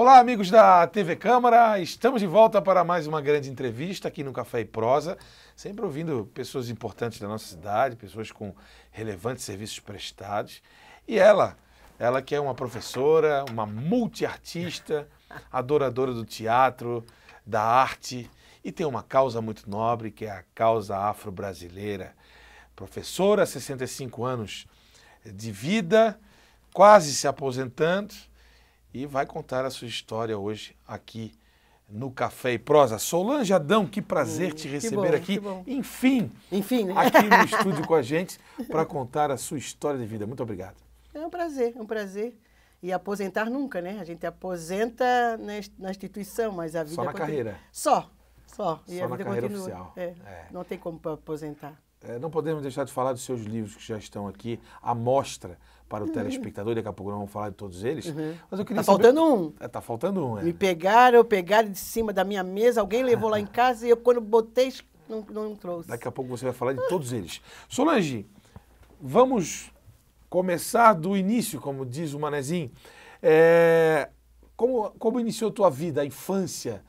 Olá, amigos da TV Câmara, estamos de volta para mais uma grande entrevista aqui no Café e Prosa, sempre ouvindo pessoas importantes da nossa cidade, pessoas com relevantes serviços prestados. E ela que é uma professora, uma multiartista, adoradora do teatro, da arte, e tem uma causa muito nobre, que é a causa afro-brasileira. Professora, 65 anos de vida, quase se aposentando, e vai contar a sua história hoje aqui no Café e Prosa. Solange Adão, que prazer te receber aqui, enfim, né? Aqui no estúdio com a gente, para contar a sua história de vida. Muito obrigado. É um prazer. E aposentar nunca, né? A gente aposenta na instituição, mas a vida... Só na carreira? Só. E a vida carreira continua. Oficial. Não tem como aposentar. Não podemos deixar de falar dos seus livros que já estão aqui, à mostra para o telespectador, daqui a pouco nós vamos falar de todos eles. Mas eu queria saber... faltando um. Tá faltando um, Me pegaram de cima da minha mesa, alguém levou lá em casa e eu, quando botei, não trouxe. Daqui a pouco você vai falar de todos eles. Solange, vamos começar do início, como diz o Manezinho. Como iniciou a tua vida, a infância?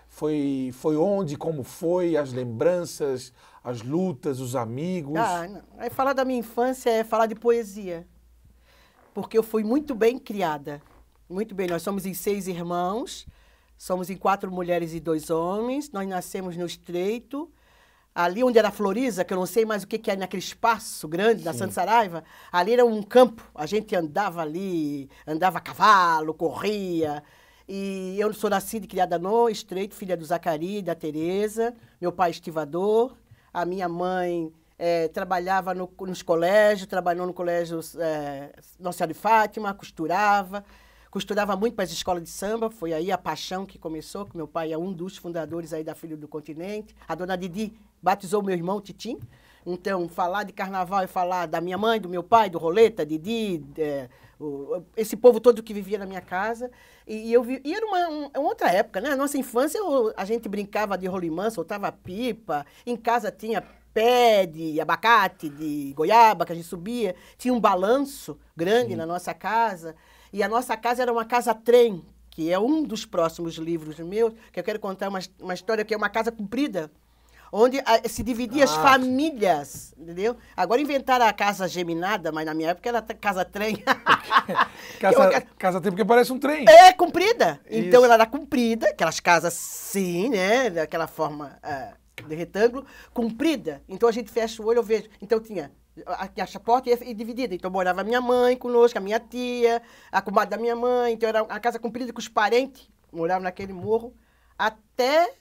Foi onde, como foi, as lembranças, as lutas, os amigos? Aí falar da minha infância é falar de poesia. Porque eu fui muito bem criada. Muito bem. Nós somos em 6 irmãos, somos em 4 mulheres e 2 homens. Nós nascemos no Estreito. Ali onde era a Floriza, que eu não sei mais o que é naquele espaço grande, na Santa Saraiva, ali era um campo. A gente andava ali, andava a cavalo, corria. E eu sou nascida e criada no Estreito, filha do Zacari e da Tereza. Meu pai estivador. A minha mãe trabalhava nos colégios, trabalhou no colégio Nossa Senhora de Fátima, costurava muito para as escolas de samba. Foi aí a paixão que começou, que meu pai é um dos fundadores aí da Filha do Continente. A dona Didi batizou meu irmão Titim. Então, falar de carnaval é falar da minha mãe, do meu pai, do Roleta, Didi, esse povo todo que vivia na minha casa. E era uma outra época, né? A nossa infância, a gente brincava de rolimã, soltava pipa, em casa tinha pé de abacate, de goiaba, que a gente subia, tinha um balanço grande na nossa casa, e a nossa casa era uma casa-trem, que é um dos próximos livros meus, que eu quero contar uma história que é uma casa comprida, onde se dividia as famílias, entendeu? Agora inventaram a casa geminada, mas na minha época era casa-trem. Casa-trem porque parece um trem. Comprida. Isso. Então ela era comprida, aquelas casas assim, né? Daquela forma de retângulo, comprida. Então a gente fecha o olho, eu vejo. Então tinha a porta e dividida. Então morava a minha mãe conosco, a minha tia, a comadre da minha mãe. Então era a casa comprida com os parentes, moravam naquele morro, até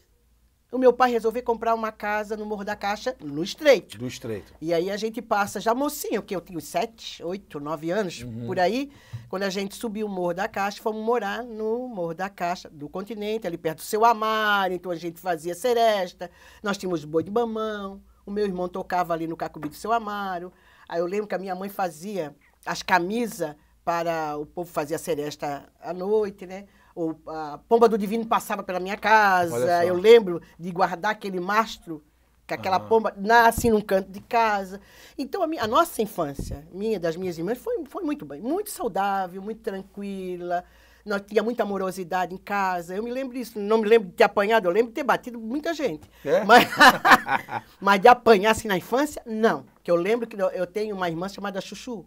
o meu pai resolveu comprar uma casa no Morro da Caixa, no Estreito. Do Estreito. E aí a gente passa, já mocinho, que eu tinha 7, 8, 9 anos, por aí, quando a gente subiu o Morro da Caixa, fomos morar no Morro da Caixa, do Continente, ali perto do Seu Amaro, então a gente fazia seresta, nós tínhamos boi de mamão, o meu irmão tocava ali no Cacubi do Seu Amaro, aí eu lembro que a minha mãe fazia as camisas para o povo fazer a seresta à noite, né? A pomba do divino passava pela minha casa, eu lembro de guardar aquele mastro, que aquela pomba nasce num canto de casa. Então, a nossa infância, das minhas irmãs, foi muito bem, muito saudável, muito tranquila. Nós tínhamos muita amorosidade em casa. Eu me lembro disso, não me lembro de ter apanhado, eu lembro de ter batido muita gente. Mas de apanhar assim na infância, não. Porque eu lembro que eu tenho uma irmã chamada Chuchu.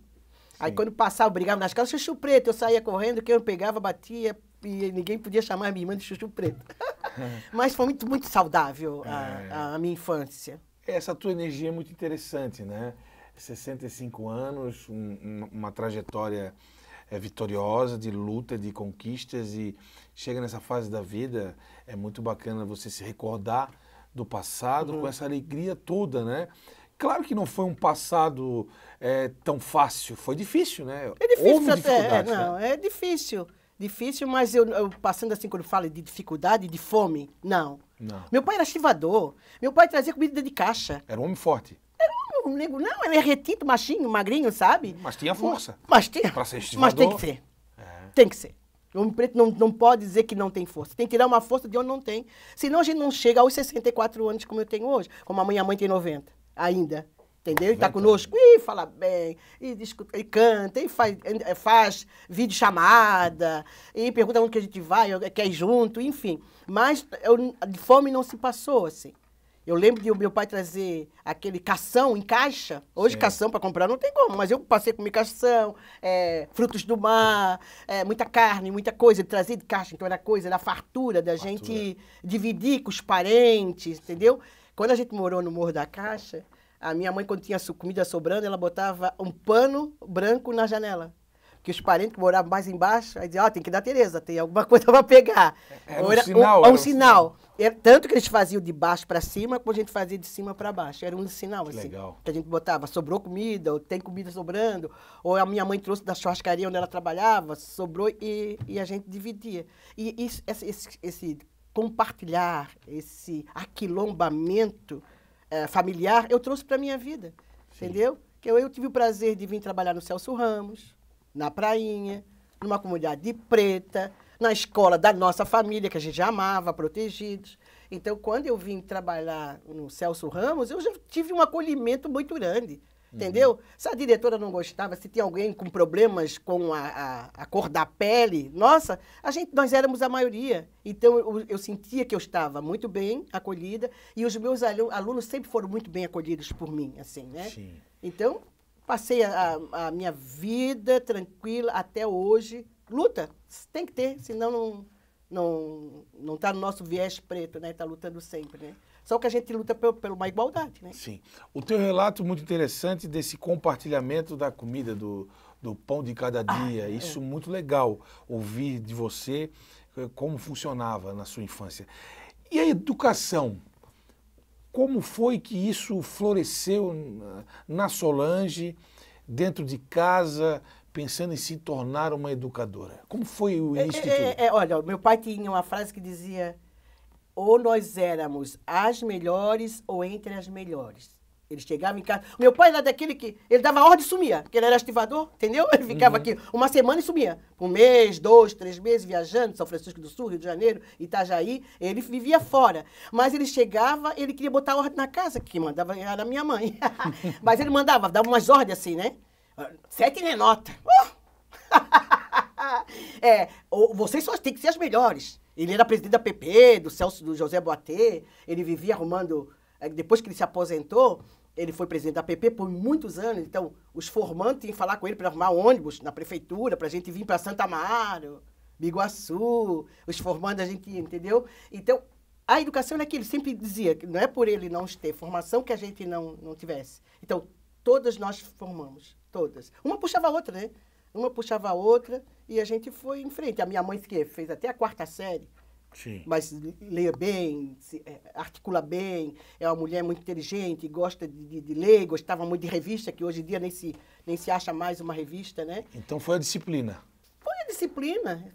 Aí quando passava, eu brigava nas casas, Chuchu Preto, eu saía correndo, que eu pegava, batia, e ninguém podia chamar a minha irmã de Chuchu Preto. Mas foi muito, muito saudável a minha infância. Essa tua energia é muito interessante, né? 65 anos, uma trajetória vitoriosa, de luta, de conquistas, e chega nessa fase da vida, é muito bacana você se recordar do passado com essa alegria toda, né? Claro que não foi um passado tão fácil, foi difícil, né? É difícil. Houve dificuldade, né? É difícil. Difícil, mas eu passando assim, quando falo de dificuldade, de fome, não. Meu pai era estivador, meu pai trazia comida de caixa. Era um homem forte. Não, ele é retinto, machinho, magrinho, sabe? Mas tinha força. Mas tinha. Para ser estivador. Mas tem que ser. Tem que ser. O homem preto não pode dizer que não tem força. Tem que tirar uma força de onde não tem. Senão a gente não chega aos 64 anos como eu tenho hoje. Como a minha mãe tem 90 ainda. Entendeu? E tá conosco, e fala bem, e discute, e canta, e faz videochamada, e pergunta onde que a gente vai, quer ir junto, enfim. Mas de fome não se passou, assim. Eu lembro de o meu pai trazer aquele cação em caixa. Hoje, sim, cação para comprar não tem como, mas eu passei a comer cação, frutos do mar, muita carne, muita coisa. Ele trazia de caixa, então era coisa da fartura, da gente dividir com os parentes, entendeu? Quando a gente morou no Morro da Caixa, a minha mãe, quando tinha comida sobrando, ela botava um pano branco na janela. Porque os parentes que moravam mais embaixo, aí diziam, tem que dar Tereza, tem alguma coisa para pegar. Era um sinal. Era um sinal. Tanto que eles faziam de baixo para cima, como a gente fazia de cima para baixo. Era um sinal, assim. Legal. Que a gente botava, sobrou comida, ou tem comida sobrando, ou a minha mãe trouxe da churrascaria onde ela trabalhava, sobrou e a gente dividia. E esse compartilhar, esse aquilombamento familiar, eu trouxe para a minha vida, sim, entendeu? Que eu tive o prazer de vir trabalhar no Celso Ramos, na Prainha, numa comunidade preta, na escola da nossa família, que a gente amava, protegidos. Então, quando eu vim trabalhar no Celso Ramos, eu já tive um acolhimento muito grande, entendeu? Se a diretora não gostava, se tinha alguém com problemas com a cor da pele, nossa, nós éramos a maioria. Então, eu sentia que eu estava muito bem acolhida e os meus alunos sempre foram muito bem acolhidos por mim, assim, né? Sim. Então, passei a minha vida tranquila até hoje. Luta, tem que ter, senão não está no nosso viés preto, né? Está lutando sempre, né? Só que a gente luta por uma igualdade, né? Sim. O teu relato muito interessante desse compartilhamento da comida, do pão de cada dia. Isso muito legal, ouvir de você como funcionava na sua infância. E a educação? Como foi que isso floresceu na Solange, dentro de casa, pensando em se tornar uma educadora? Como foi o início de tudo? Olha, meu pai tinha uma frase que dizia, ou nós éramos as melhores ou entre as melhores. Ele chegava em casa... Meu pai era daquele que... Ele dava ordem e sumia, porque ele era estivador, entendeu? Ele ficava aqui uma semana e sumia. Um mês, 2, 3 meses viajando, São Francisco do Sul, Rio de Janeiro, Itajaí. Ele vivia fora. Mas ele chegava, ele queria botar ordem na casa, que mandava era a minha mãe. Mas ele dava umas ordens assim, né? 7 nem nota. Vocês só têm que ser as melhores. Ele era presidente da PP, do José Boatê. Ele vivia arrumando... Depois que ele se aposentou, ele foi presidente da PP por muitos anos. Então, os formandos tinham que falar com ele para arrumar ônibus na prefeitura, para a gente vir para Santa Amaro, Biguaçu. Os formandos a gente ia, entendeu? Então, a educação é que ele sempre dizia que não é por ele não ter formação que a gente não tivesse. Então, todas nós formamos, todas. Uma puxava a outra, né? Uma puxava a outra e a gente foi em frente. A minha mãe fez até a 4ª série. Sim. Mas lê bem, articula bem, é uma mulher muito inteligente, gosta de ler, gostava muito de revista, que hoje em dia nem se acha mais uma revista, né? Então foi a disciplina.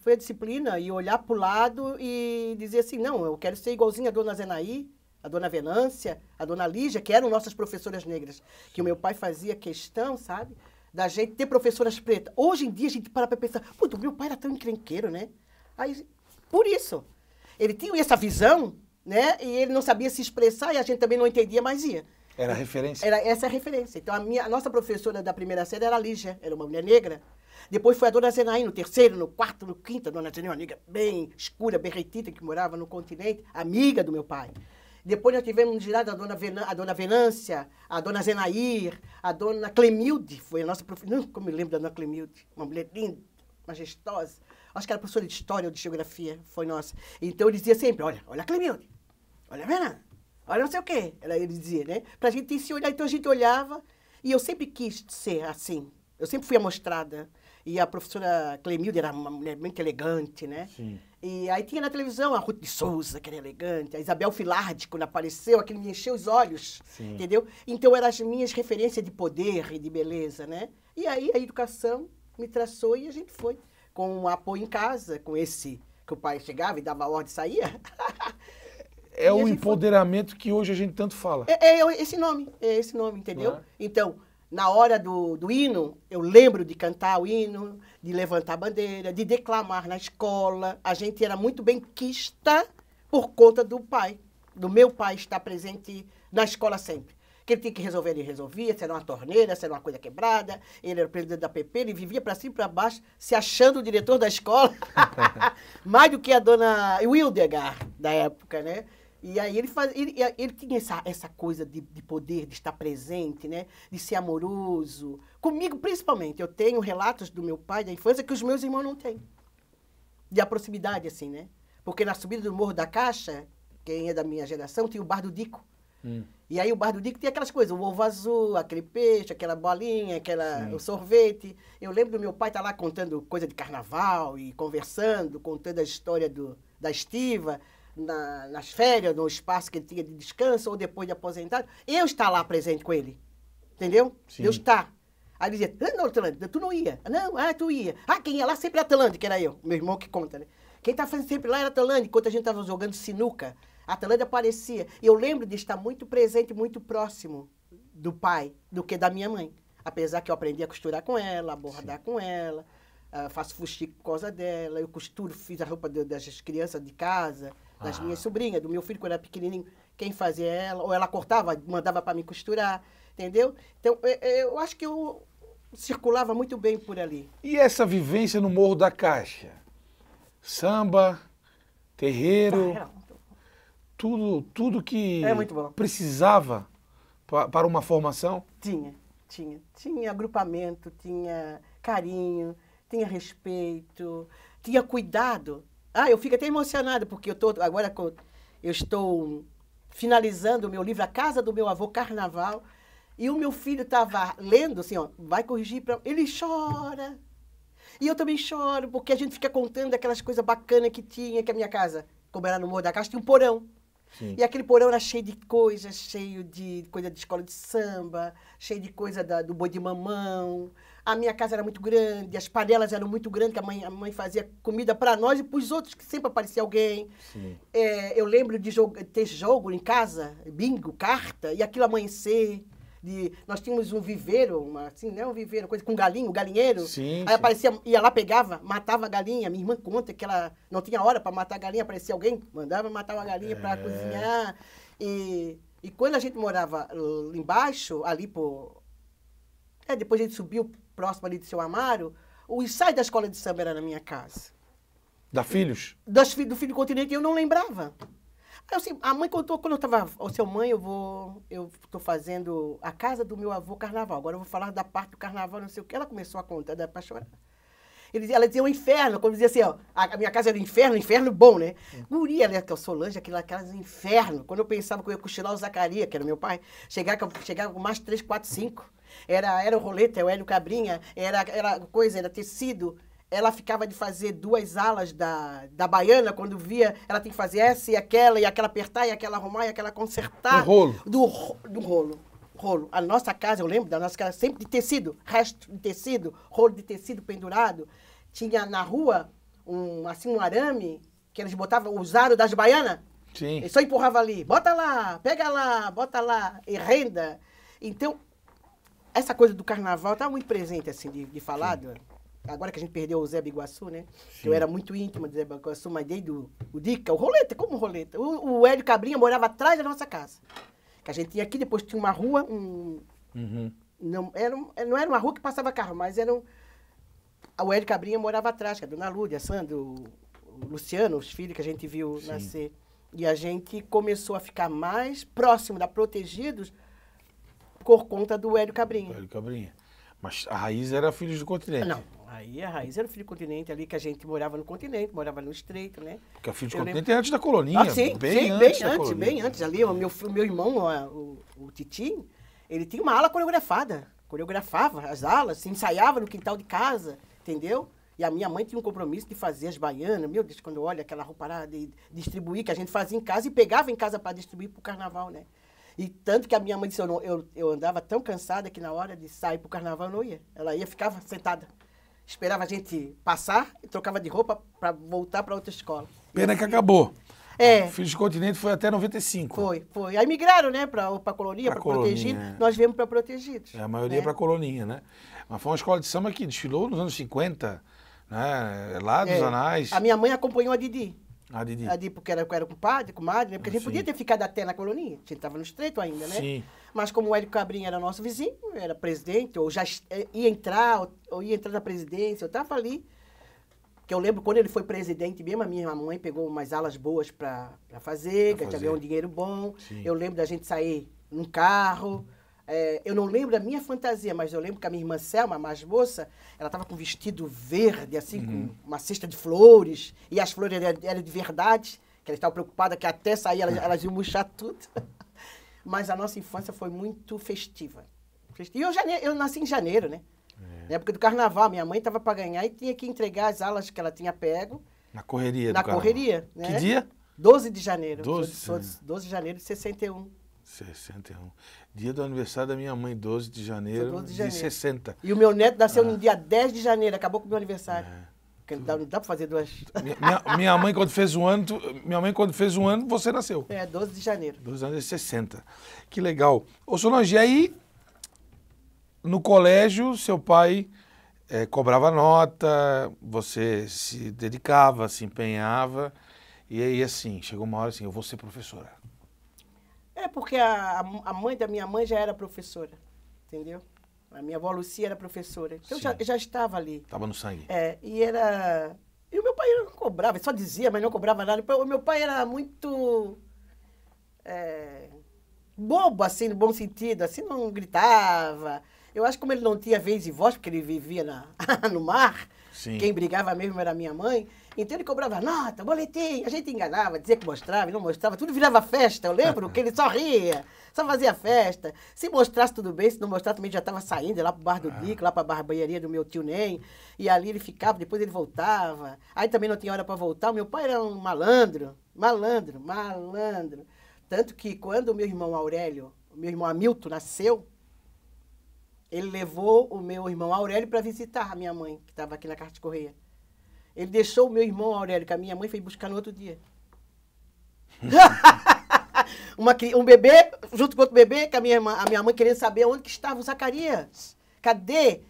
Foi a disciplina, e olhar para o lado e dizer assim, não, eu quero ser igualzinha a dona Zenaí, a dona Venância, a dona Lígia, que eram nossas professoras negras, que o meu pai fazia questão, sabe, da gente ter professoras pretas. Hoje em dia a gente para pensar, o meu pai era tão encrenqueiro, né? Aí, por isso... Ele tinha essa visão, né? E ele não sabia se expressar e a gente também não entendia, mas ia. Era a referência? Era essa a referência. Então, a nossa professora da 1ª série era a Lígia, era uma mulher negra. Depois foi a dona Zenaí, no 3º, no 4º, no 5º. A dona Zenaí, uma negra bem escura, bem retita, que morava no continente, amiga do meu pai. Depois nós tivemos um girado a dona Venância, a dona Zenair, a dona Clemilde, foi a nossa professora. Não, como eu lembro da dona Clemilde, uma mulher linda, majestosa. Acho que era professora de história ou de geografia, foi nossa. Então ele dizia sempre, olha a Clemilde, olha a Vera, olha não sei o quê. Ele dizia, né? Pra gente se olhar, então a gente olhava, e eu sempre quis ser assim. Eu sempre fui amostrada. E a professora Clemilde era uma mulher muito elegante, né? Sim. E aí tinha na televisão a Ruth de Souza, que era elegante, a Isabel Filardi, quando apareceu, aquilo me encheu os olhos, sim, entendeu? Então eram as minhas referências de poder e de beleza, né? E aí a educação me traçou e a gente foi. Com um apoio em casa, com esse que o pai chegava e dava ordem e saía. É o empoderamento que hoje a gente tanto fala. É esse nome, entendeu? É. Então, na hora do hino, eu lembro de cantar o hino, de levantar a bandeira, de declamar na escola. A gente era muito benquista por conta do meu pai estar presente na escola sempre. que ele tinha que resolver, ele resolvia, se era uma torneira, se era uma coisa quebrada. Ele era o presidente da PP, ele vivia para cima e para baixo, se achando o diretor da escola, mais do que a dona Wildegard da época, né? E aí ele tinha essa coisa de poder, de estar presente, né? De ser amoroso. Comigo, principalmente, eu tenho relatos do meu pai da infância que os meus irmãos não têm. De a proximidade, assim, né? Porque na subida do Morro da Caixa, quem é da minha geração, tinha o Bar do Dico. E aí o Bar do Dico tinha aquelas coisas, o ovo azul, aquele peixe, aquela bolinha, o sorvete. Eu lembro do meu pai estar lá contando coisa de carnaval e conversando, contando a história da estiva, nas férias, no espaço que ele tinha de descanso ou depois de aposentado. Eu estar lá presente com ele, entendeu? Sim. Eu estar. Aí ele dizia, não, Atlântica, tu não ia. Não, tu ia. Quem ia lá sempre era Atlântica, que era eu, meu irmão que conta, né? Quem estava fazendo sempre lá era Atlântica, enquanto a gente estava jogando sinuca. A Atlântica aparecia. E eu lembro de estar muito presente, muito próximo do pai, do que da minha mãe. Apesar que eu aprendi a costurar com ela, a bordar com ela, faço fuxico por causa dela, eu costuro, fiz a roupa das crianças de casa, das minhas sobrinhas, do meu filho quando era pequenininho, quem fazia ela, ou ela cortava, mandava para mim costurar, entendeu? Então, eu acho que eu circulava muito bem por ali. E essa vivência no Morro da Caixa? Samba, terreiro, tudo que muito bom. precisava para uma formação? Tinha agrupamento, tinha carinho, tinha respeito, tinha cuidado. Eu fico até emocionada, porque agora eu estou finalizando o meu livro A Casa do Meu Avô, Carnaval, e o meu filho estava lendo, assim, vai corrigir, ele chora. E eu também choro, porque a gente fica contando aquelas coisas bacanas que tinha, que a minha casa, como era no Morro da Caixa, tinha um porão. Sim. E aquele porão era cheio de coisas, cheio de coisa de escola de samba, cheio de coisa do boi de mamão. A minha casa era muito grande, as panelas eram muito grandes, que a mãe fazia comida para nós e para os outros, que sempre aparecia alguém. Eu lembro de ter jogo em casa, bingo, carta, e aquilo amanhecer. Nós tínhamos um viveiro, um viveiro, coisa com galinho, galinheiro. Aí aparecia, ia lá, pegava, matava a galinha. Minha irmã conta que ela não tinha hora para matar a galinha, aparecia alguém, mandava matar uma galinha para cozinhar. E quando a gente morava embaixo, ali depois a gente subiu próximo ali de Seu Amaro, o ensaio da escola de samba era na minha casa. Da Filhos? Do Filho do Continente, eu não lembrava. Assim, a mãe contou, quando eu estava, seu mãe, eu estou fazendo a casa do meu avô Carnaval. Agora eu vou falar da parte do Carnaval, não sei o que. Ela começou a contar, dá para chorar. Ela dizia o inferno, quando dizia assim, a minha casa era o inferno bom, né? Guria, né, que eu sou Solange, aquela casa inferno. Quando eu pensava que eu ia cochilar o Zacarias, que era meu pai, chegava com mais 3, 4, 5. Era o roleta, o Hélio Cabrinha, era tecido. Ela ficava de fazer 2 alas da baiana, quando via, ela tinha que fazer essa e aquela apertar, e aquela arrumar, e aquela consertar. Do rolo. Do rolo. A nossa casa, eu lembro da nossa casa, sempre de tecido, resto de tecido, rolo de tecido pendurado. Tinha na rua um arame, que eles botavam, os aros das baianas. Sim. Ele só empurrava ali, bota lá, pega lá, bota lá, e renda. Então, essa coisa do carnaval estava muito presente, assim, de falar. Agora que a gente perdeu o Zé Biguaçu, né? Sim. Eu era muito íntima do Zé Biguaçu, mas desde o Dica, o Roleta, como Roleta? O Hélio Cabrinha morava atrás da nossa casa. Que a gente tinha aqui, depois tinha uma rua, não era uma rua que passava carro, mas o Hélio Cabrinha morava atrás, que a dona Lúdia, a Sandra, o Luciano, os filhos que a gente viu nascer. E a gente começou a ficar mais próximo da Protegidos por conta do Hélio Cabrinha. Hélio Cabrinha. Mas a raiz era Filhos do Continente. Não, aí a raiz era o Filho do Continente, ali que a gente morava no continente, morava no Estreito, né? Porque a Filhos do Continente é antes da colonia. Sim, bem antes. Ali, o meu irmão, o Titinho, ele tinha uma ala coreografava as alas, se ensaiava no quintal de casa, entendeu? E a minha mãe tinha um compromisso de fazer as baianas. Meu Deus, quando eu olho aquela roupa de distribuir, que a gente fazia em casa e pegava em casa para distribuir para o carnaval, né? E tanto que a minha mãe disse, eu andava tão cansada que na hora de sair para o carnaval eu não ia. Ela ficava sentada. Esperava a gente passar e trocava de roupa para voltar para outra escola. Pena que acabou. Filhos do Continente foi até 95. Foi. Aí migraram, né, para a colonia, para Protegido. Nós viemos para Protegidos. A maioria para a colonia, né? Mas foi uma escola de samba que desfilou nos anos 50, né? Lá dos Anais. A minha mãe acompanhou a Didi. A Didi. A Didi, porque era compadre, comadre, né? Porque a gente Sim. podia ter ficado até na colonia. A gente estava no estreito ainda, né? Sim. Mas como o Hélio Cabrinha era nosso vizinho, era presidente, ou já ia entrar, ou ia entrar na presidência, eu estava ali. Que eu lembro quando ele foi presidente mesmo, a minha mãe pegou umas alas boas para fazer, que a gente ganhou um dinheiro bom. Sim. Eu lembro da gente sair num carro. Eu não lembro da minha fantasia, mas eu lembro que a minha irmã Selma, a mais moça, ela estava com um vestido verde, assim, com uma cesta de flores, e as flores eram de verdade, que ela estava preocupada que até sair elas iam murchar tudo. Mas a nossa infância foi muito festiva. E eu nasci em janeiro, né? Na época do carnaval, minha mãe estava para ganhar e tinha que entregar as alas que ela tinha pego. Na correria do Na carnaval. correria, né? Que dia? 12 de janeiro. 12 12 de janeiro de 61. 61. Dia do aniversário da minha mãe, 12 de janeiro 12 de de janeiro. 60. E o meu neto nasceu no dia 10 de janeiro, acabou com o meu aniversário. Porque não dá para fazer duas. Minha mãe, quando fez um ano, você nasceu. 12 de janeiro. 12 anos de 60. Que legal. Ô, Solange, e aí, no colégio, seu pai cobrava nota, você se dedicava, se empenhava, e aí, assim, chegou uma hora assim, eu vou ser professora. Porque a mãe da minha mãe já era professora, entendeu? A minha avó Lucia era professora. Então já estava ali. Estava no sangue. E o meu pai não cobrava, só dizia, mas não cobrava nada. O meu pai era muito bobo, assim, no bom sentido, assim, não gritava. Eu acho que como ele não tinha vez e voz, porque ele vivia no mar, Sim. Quem brigava mesmo era minha mãe, então ele cobrava nota, boletim, a gente enganava, dizia que mostrava e não mostrava, tudo virava festa, eu lembro que ele só ria, só fazia festa. Se mostrasse tudo bem, se não mostrasse também já estava saindo lá pro Bar do Dico, lá pra barbearia do meu tio Ney, e ali ele ficava, depois ele voltava, aí também não tinha hora para voltar, o meu pai era um malandro, tanto que quando o meu irmão Aurélio, o meu irmão Hamilton nasceu, ele levou o meu irmão Aurélio para visitar a minha mãe, que estava aqui na Carta de Correia. Ele deixou o meu irmão Aurélio, que a minha mãe foi buscar no outro dia. Um bebê, junto com outro bebê, que a minha mãe queria saber onde que estava o Zacarias. Cadê?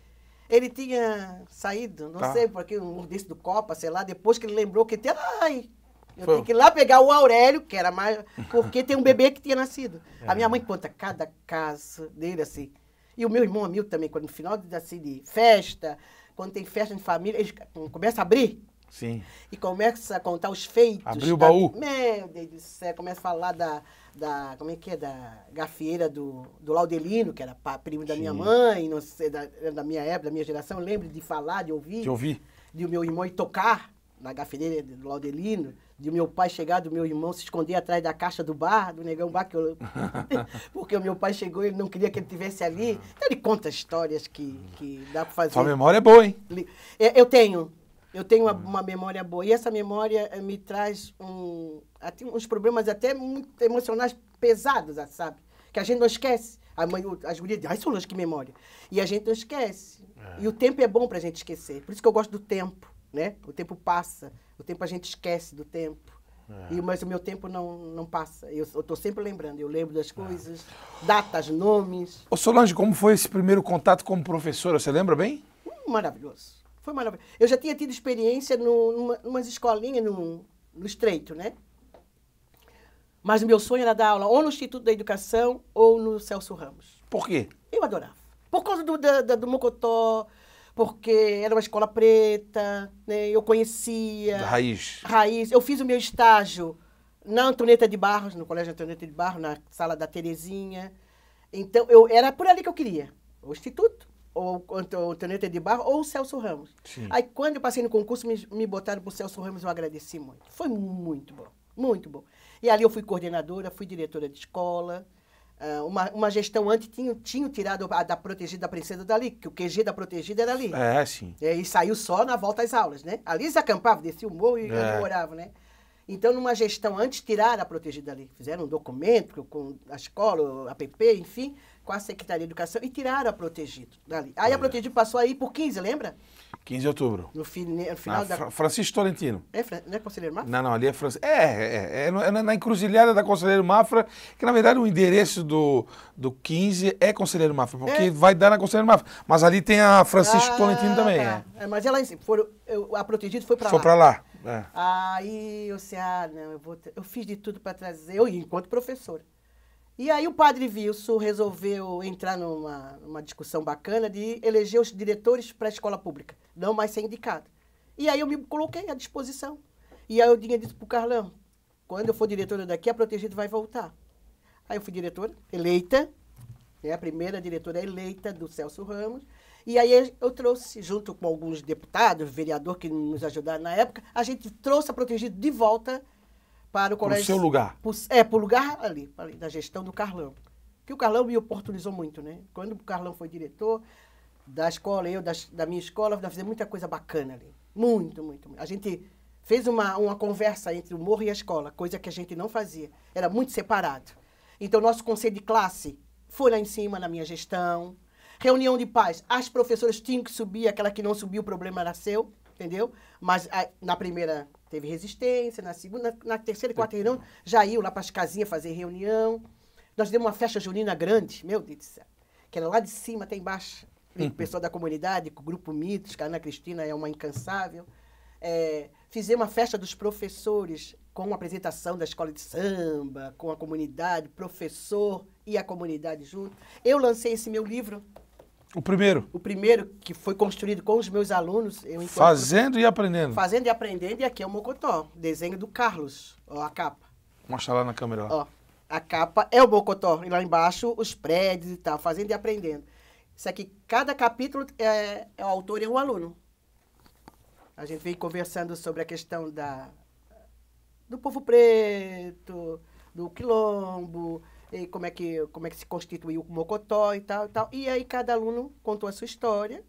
Ele tinha saído, não sei, porque um desse do Copa, sei lá, depois que ele lembrou que tinha... Eu tenho que ir lá pegar o Aurélio, que era mais... Porque tem um bebê que tinha nascido. A minha mãe conta cada caso dele, assim. E o meu irmão Hamilton também, quando no final de festa, quando tem festa de família, eles começam a abrir. Sim. E começa a contar os feitos. Abriu o baú. Meu Deus do céu, começa a falar como é que é, da gafieira do Laudelino, que era primo da minha mãe, não sei, da minha época, da minha geração. Eu lembro de falar, de ouvir. De ouvir. De o meu irmão ir tocar na gafieira do Laudelino. De o meu pai chegar, do meu irmão se esconder atrás da caixa do bar, do Negão Bar, porque o meu pai chegou e ele não queria que ele estivesse ali. Então ele conta histórias que dá para fazer. Sua memória é boa, hein? Eu tenho uma memória boa. E essa memória me traz uns problemas até muito emocionais pesados, sabe? Que a gente não esquece. As gurias dizem, ai, Solange, que memória. E a gente não esquece. E o tempo é bom para a gente esquecer. Por isso que eu gosto do tempo, né? O tempo passa. O tempo a gente esquece do tempo. Mas o meu tempo não passa. Eu estou sempre lembrando. Eu lembro das coisas, datas, nomes. Ô Solange, como foi esse primeiro contato como professora? Você lembra bem? Maravilhoso. Foi maravilhoso. Eu já tinha tido experiência numas escolinhas no Estreito, né? Mas o meu sonho era dar aula ou no Instituto da Educação ou no Celso Ramos. Por quê? Eu adorava. Por causa do Mocotó, porque era uma escola preta, né? Eu conhecia... Da raiz. Raiz. Eu fiz o meu estágio na Antonieta de Barros, no Colégio Antonieta de Barros, na sala da Terezinha. Então, era por ali que eu queria. O Instituto, ou Antonieta de Barros, ou o Celso Ramos. Sim. Aí, quando eu passei no concurso, me botaram para o Celso Ramos, eu agradeci muito. Foi muito bom, muito bom. E ali eu fui coordenadora, fui diretora de escola. Uma gestão antes tinha tirado da Protegida da Princesa dali, que o QG da Protegida era ali. Sim. E saiu só na volta às aulas, né? Ali eles acampavam, desciam o morro e ali moravam, né? Então, numa gestão antes, tiraram a Protegida dali. Fizeram um documento com a escola, a APP, enfim, com a Secretaria de Educação e tiraram a Protegida dali. Aí a Protegida passou aí por 15, lembra? 15 de outubro. No final da... Francisco Tolentino. Não é Conselheiro Mafra? Não, ali é Francisco. É na encruzilhada da Conselheiro Mafra, que na verdade o endereço do 15 é Conselheiro Mafra, porque vai dar na Conselheiro Mafra. Mas ali tem a Francisco Tolentino também. Tá. Mas ela, a Protegida foi para lá. Foi para lá. É. Aí eu disse, não, eu fiz de tudo para trazer, eu enquanto professora. E aí o padre Wilson resolveu entrar numa discussão bacana de eleger os diretores para a escola pública, não mais ser indicado. E aí eu me coloquei à disposição. E aí eu tinha dito para o Carlão, quando eu for diretora daqui, a Protegido vai voltar. Aí eu fui diretora, eleita, a primeira diretora eleita do Celso Ramos. E aí eu trouxe, junto com alguns deputados, vereador que nos ajudaram na época, a gente trouxe a Protegido de volta para o colégio. Para o seu lugar. Para o lugar ali, da gestão do Carlão. Que o Carlão me oportunizou muito, né? Quando o Carlão foi diretor da escola, da minha escola, nós fizemos muita coisa bacana ali. Muito, muito, muito. A gente fez uma conversa entre o morro e a escola, coisa que a gente não fazia. Era muito separado. Então, nosso conselho de classe foi lá em cima na minha gestão. Reunião de pais, as professoras tinham que subir, aquela que não subiu, o problema era seu, entendeu? Mas na primeira teve resistência, na segunda, na terceira e quarta reunião, já iam lá para as casinhas fazer reunião. Nós demos uma festa junina grande, meu Deus do céu, que era lá de cima até embaixo, o pessoal da comunidade, com o Grupo Mitos, que a Ana Cristina é uma incansável. Fizemos uma festa dos professores, com a apresentação da escola de samba, com a comunidade, professor e a comunidade junto. Eu lancei esse meu livro. O primeiro? O primeiro, que foi construído com os meus alunos. Fazendo e aprendendo. Fazendo e aprendendo, e aqui é o Mocotó, desenho do Carlos, ó, a capa. Mostra lá na câmera. Ó, a capa é o Mocotó, e lá embaixo os prédios e tal, fazendo e aprendendo. Isso aqui, cada capítulo, o autor é um aluno. A gente vem conversando sobre a questão do povo preto, do quilombo, e como é que se constituiu o Mocotó e tal, e tal. E aí cada aluno contou a sua história,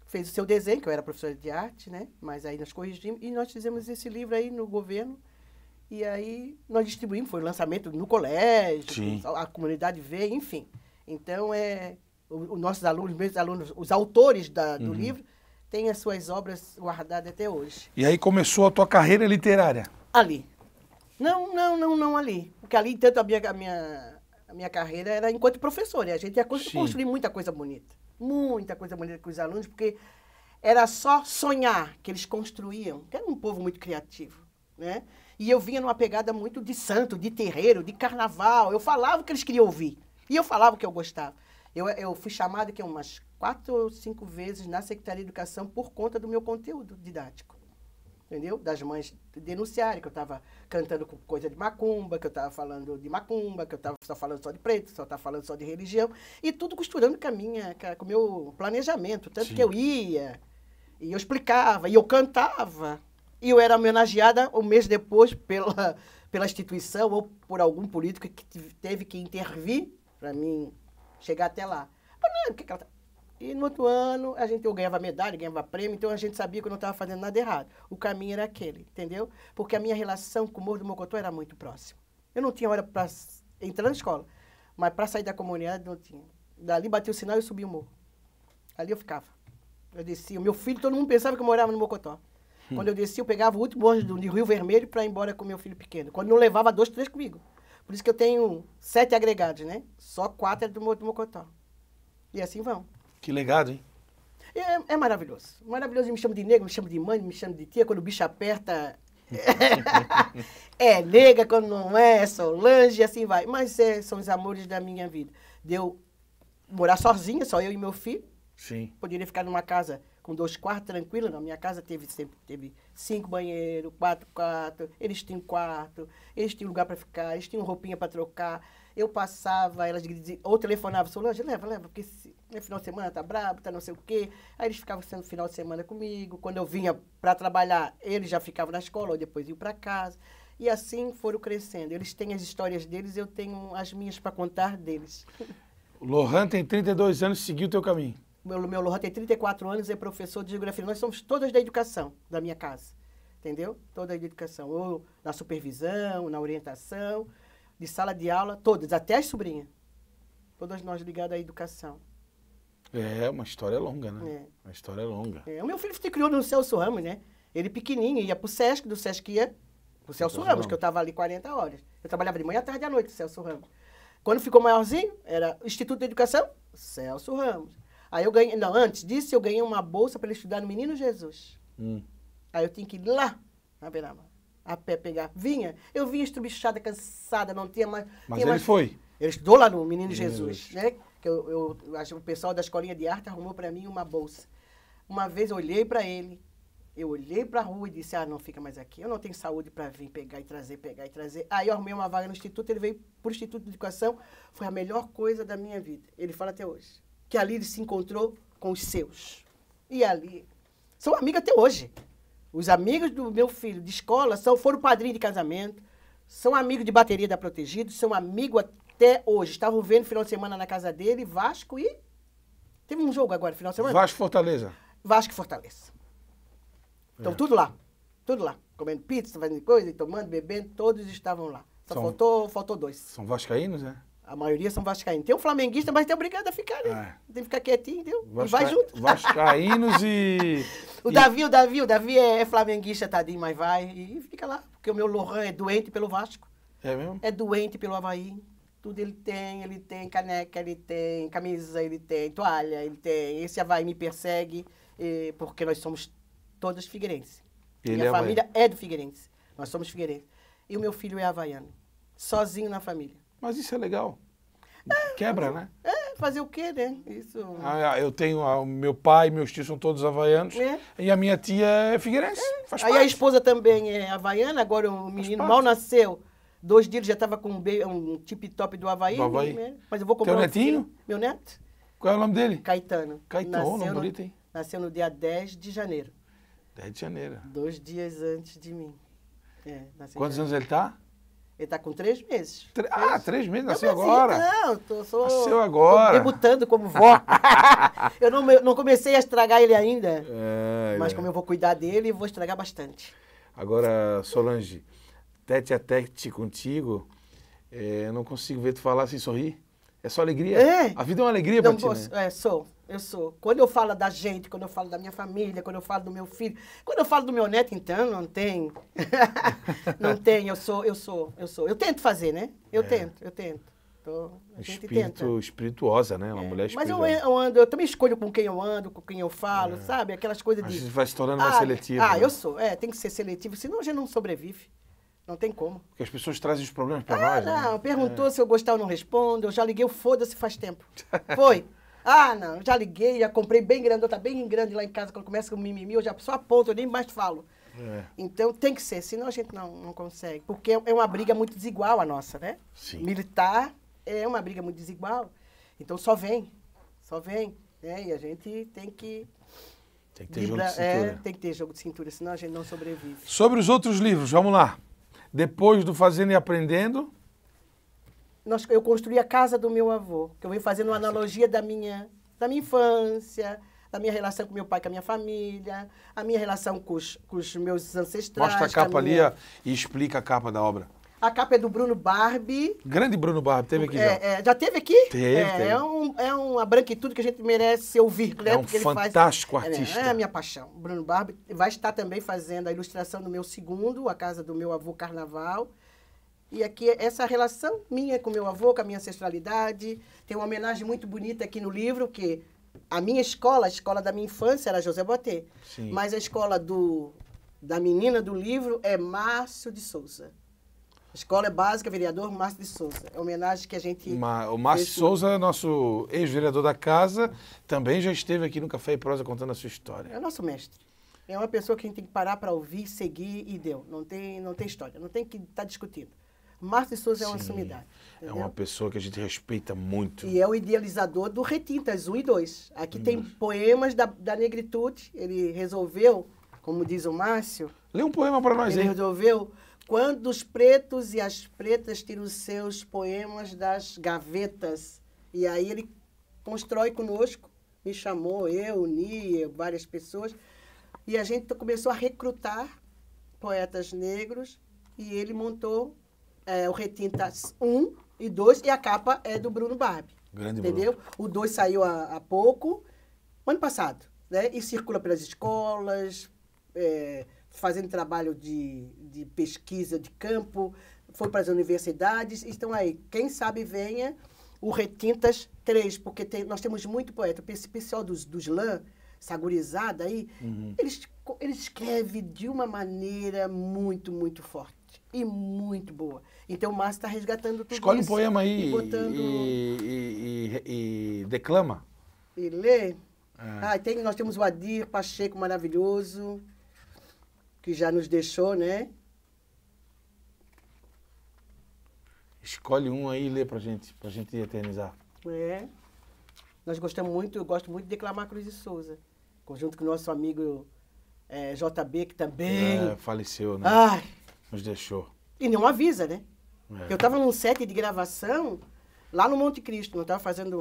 fez o seu desenho, que eu era professora de arte, né? Mas aí nós corrigimos, e nós fizemos esse livro aí no governo, e aí nós distribuímos, foi o lançamento no colégio, sim, a comunidade veio, enfim. Então, os nossos alunos, meus alunos, os autores do livro, têm as suas obras guardadas até hoje. E aí começou a tua carreira literária? Ali. Não ali. Porque ali, tanto a minha carreira era enquanto professora. E a gente ia construir muita coisa bonita. Muita coisa bonita com os alunos, porque era só sonhar que eles construíam. Que era um povo muito criativo, né? E eu vinha numa pegada muito de santo, de terreiro, de carnaval. Eu falava o que eles queriam ouvir. E eu falava o que eu gostava. Eu fui chamada aqui umas 4 ou 5 vezes na Secretaria de Educação por conta do meu conteúdo didático. Entendeu? Das mães denunciarem que eu estava cantando com coisa de macumba, que eu estava falando de macumba, que eu estava só falando só de preto, só estava falando só de religião, e tudo costurando com o meu planejamento. Tanto que eu ia, e eu explicava, e eu cantava, e eu era homenageada um mês depois pela instituição ou por algum político que teve que intervir para mim chegar até lá. Mas não, porque ela E no outro ano, eu ganhava medalha, ganhava prêmio, então a gente sabia que eu não estava fazendo nada errado. O caminho era aquele, entendeu? Porque a minha relação com o Morro do Mocotó era muito próxima. Eu não tinha hora para entrar na escola, mas para sair da comunidade não tinha. Dali batia o sinal e eu subia o morro. Ali eu ficava. Eu descia. O meu filho, todo mundo pensava que eu morava no Mocotó. Quando eu descia, eu pegava o último ônibus do Rio Vermelho para ir embora com o meu filho pequeno. Quando não levava 2, 3 comigo. Por isso que eu tenho 7 agregados, né? Só 4 é do Morro do Mocotó. E assim vão. Que legado, hein? É maravilhoso. Maravilhoso. Me chama de negro, me chama de mãe, me chama de tia. Quando o bicho aperta, é nega, quando não é Solange, e assim vai. Mas são os amores da minha vida. De eu morar sozinha, só eu e meu filho. Sim. Poderia ficar numa casa com 2 quartos, tranquila. Não, minha casa sempre teve 5 banheiros, 4 quartos. Eles tinham quarto, eles tinham lugar para ficar, eles tinham roupinha para trocar. Eu passava, elas diziam, ou telefonavam, Solange, leva, porque no final de semana tá brabo, tá não sei o quê. Aí eles ficavam sendo final de semana comigo. Quando eu vinha para trabalhar, eles já ficavam na escola, ou depois iam para casa. E assim foram crescendo. Eles têm as histórias deles, eu tenho as minhas para contar deles. O Lohan tem 32 anos e seguiu o teu caminho. Meu Lohan tem 34 anos, é professor de geografia. Nós somos todas da educação da minha casa, entendeu? Todas da educação, ou na supervisão, na orientação, de sala de aula, todas, até as sobrinhas. Todas nós ligadas à educação. É, uma história longa, né? É. Uma história longa. O meu filho se criou no Celso Ramos, né? Ele pequenininho, ia pro Sesc, do Sesc ia pro Celso Ramos, que eu estava ali 40 horas. Eu trabalhava de manhã, tarde e à noite, Celso Ramos. Quando ficou maiorzinho, era Instituto de Educação, Celso Ramos. Aí eu ganhei, não, antes disso eu ganhei uma bolsa para ele estudar no Menino Jesus. Aí eu tinha que ir lá na beira-mar. A pé pegar. Vinha. Eu vinha estrubichada, cansada, não tinha mais... Mas ele foi. Ele estudou lá no Menino Jesus, né? Que eu acho que o pessoal da escolinha de arte arrumou para mim uma bolsa. Uma vez eu olhei para ele, eu olhei para a rua e disse, não fica mais aqui. Eu não tenho saúde para vir pegar e trazer, pegar e trazer. Aí eu arrumei uma vaga no Instituto, ele veio para o Instituto de Educação. Foi a melhor coisa da minha vida. Ele fala até hoje. Que ali ele se encontrou com os seus. E ali... São amigos até hoje. Os amigos do meu filho de escola foram padrinhos de casamento, são amigos de bateria da Protegido, são amigos até hoje. Estavam vendo final de semana na casa dele, Vasco e... Teve um jogo agora, final de semana? Vasco Fortaleza. Vasco e Fortaleza. Então, tudo lá. Tudo lá. Comendo pizza, fazendo coisa, tomando, bebendo, todos estavam lá. Só faltou 2. São vascaínos, né? A maioria são vascaínos. Tem um flamenguista, mas tem obrigado a ficar, né? Tem que ficar quietinho, entendeu? E vai junto. Vascaínos e... O Davi é flamenguista, tadinho, mas vai e fica lá. Porque o meu Lohan é doente pelo Vasco. É mesmo? É doente pelo Avaí. Tudo ele tem caneca, ele tem camisa, ele tem toalha, ele tem... Esse Avaí me persegue, porque nós somos todos figueirenses. Minha família é do Figueirense. Nós somos figueirenses. E o meu filho é havaiano. Sozinho na família. Mas isso é legal. Quebra, né? Fazer o quê, né? Isso... eu tenho... meu pai e meus tios são todos havaianos. E a minha tia é figueirense. Faz Aí parte. a esposa também é havaiana. Agora o menino mal nasceu. 2 dias ele já estava com um tip-top do Avaí. Mas eu vou comprar. Teu netinho? Meu neto. Qual é o nome dele? Caetano. Caetano, nome bonito, hein? Nasceu no dia 10 de janeiro. 10 de janeiro. 2 dias antes de mim. Quantos anos ele tá? Ele está com 3 meses. 3 meses? Nasceu agora? Não, nasceu agora. Tô debutando como vó. Eu não comecei a estragar ele ainda. Mas como eu vou cuidar dele, eu vou estragar bastante. Agora, Solange, tete a tete contigo, eu não consigo ver tu falar sem sorrir. É só alegria? A vida é uma alegria pra ti, né? Eu sou. Quando eu falo da gente, quando eu falo da minha família, quando eu falo do meu filho, quando eu falo do meu neto, então, não tem. Não tem, eu sou. Eu tento fazer, né? Eu tento. A gente tenta. Espirituosa, né? Uma mulher espirituosa. Mas eu também escolho com quem eu ando, com quem eu falo, sabe? Aquelas coisas de... A gente vai se tornando mais seletivo. Né? Eu sou. Tem que ser seletivo, senão a gente não sobrevive. Não tem como. Porque as pessoas trazem os problemas pra nós, né? Não, perguntou se eu gostar ou não respondo. Eu já liguei o foda-se faz tempo. Foi. Não, já liguei, já comprei bem grande, tá bem grande lá em casa, quando começa com mimimi, eu já só aponto, eu nem mais falo. Então tem que ser, senão a gente não consegue. Porque é uma briga muito desigual a nossa, né? Sim. Militar é uma briga muito desigual. Então só vem. Né? E a gente tem que... Tem que ter jogo de cintura. Tem que ter jogo de cintura, senão a gente não sobrevive. Sobre os outros livros, vamos lá. Depois do Fazendo e Aprendendo... Eu construí a casa do meu avô, que eu venho fazendo uma analogia da minha infância, da minha relação com meu pai, com a minha família, a minha relação com os meus ancestrais. Mostra a capa ali e explica a capa da obra. A capa é do Bruno Barbie. Grande Bruno Barbie, teve aqui já. Já teve aqui? Teve. É uma branquitude que a gente merece ouvir. Né? Porque fantástico artista. É a minha paixão. O Bruno Barbie vai estar também fazendo a ilustração do meu segundo, a casa do meu avô Carnaval. E aqui, essa relação minha com meu avô, com a minha ancestralidade. Tem uma homenagem muito bonita aqui no livro, que a minha escola, a escola da minha infância era José Boté. Sim. Mas a escola da menina do livro é Márcio de Souza. Escola Básica Vereador Márcio de Souza. É uma homenagem que a gente... O Márcio de Souza, nosso ex-vereador da casa, também já esteve aqui no Café e Prosa contando a sua história. É nosso mestre. É uma pessoa que a gente tem que parar para ouvir, seguir e deu. Não tem história, não tem que estar discutindo. Márcio de Souza é uma sumidade. É uma pessoa que a gente respeita muito. E é o idealizador do Retintas 1 e 2. Aqui tem poemas da negritude. Ele resolveu, como diz o Márcio... Lê um poema para nós, Ele resolveu... Quando os pretos e as pretas tiram os seus poemas das gavetas. E aí ele constrói conosco, me chamou, eu, Nia, várias pessoas. E a gente começou a recrutar poetas negros e ele montou o Retintas 1 e 2 e a capa é do Bruno Barbie. Grande entendeu? Bruno. O 2 saiu há pouco, ano passado, né? E circula pelas escolas, fazendo trabalho de pesquisa de campo, foi para as universidades, estão aí. Quem sabe venha o Retintas 3, porque nós temos muito poeta. Esse pessoal dos lã, essa gurizada aí, eles ele escreve de uma maneira muito, muito forte e muito boa. Então o Márcio está resgatando tudo Escolhe isso. um poema aí E botando... e declama. E lê. É. Nós temos o Adir Pacheco maravilhoso, que já nos deixou, né? Escolhe um aí e lê pra gente eternizar. É. Nós gostamos muito, eu gosto muito de declamar Cruz de Souza. Conjunto com o nosso amigo JB, que também... faleceu, né? Ai, Nos deixou. e não avisa, né? É. Eu estava num set de gravação lá no Monte Cristo. Eu estava fazendo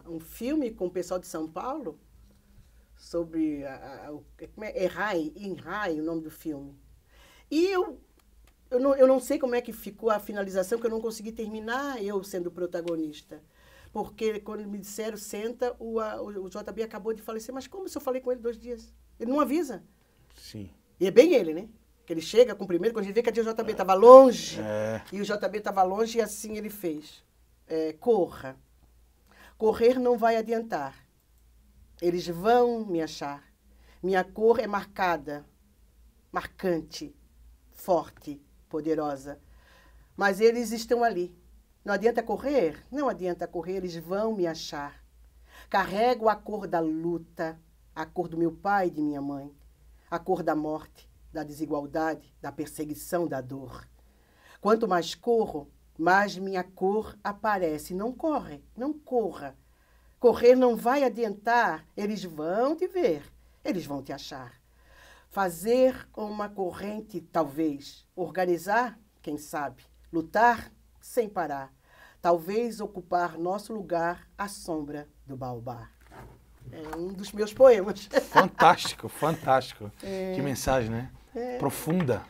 um filme com o pessoal de São Paulo sobre Enrai, o nome do filme. E eu não sei como é que ficou a finalização, que eu não consegui terminar eu sendo protagonista. Porque quando me disseram, senta, o JB acabou de falecer. Mas como se eu falei com ele 2 dias? Ele não avisa. Sim. E é bem ele, né? Que ele chega, cumprimenta, quando a gente vê que a JB estava longe, e o JB estava longe, e assim ele fez. Corra. Correr não vai adiantar. Eles vão me achar. Minha cor é marcada, marcante, forte, poderosa. Mas eles estão ali. Não adianta correr? Não adianta correr, eles vão me achar. Carrego a cor da luta, a cor do meu pai e de minha mãe, a cor da morte, da desigualdade, da perseguição, da dor. Quanto mais corro, mais minha cor aparece. Não corre, não corra. Correr não vai adiantar, eles vão te ver, eles vão te achar. Fazer uma corrente, talvez. Organizar, quem sabe. Lutar, sem parar. Talvez ocupar nosso lugar à sombra do baobá. É um dos meus poemas. Fantástico, fantástico. Que mensagem, né? Profunda.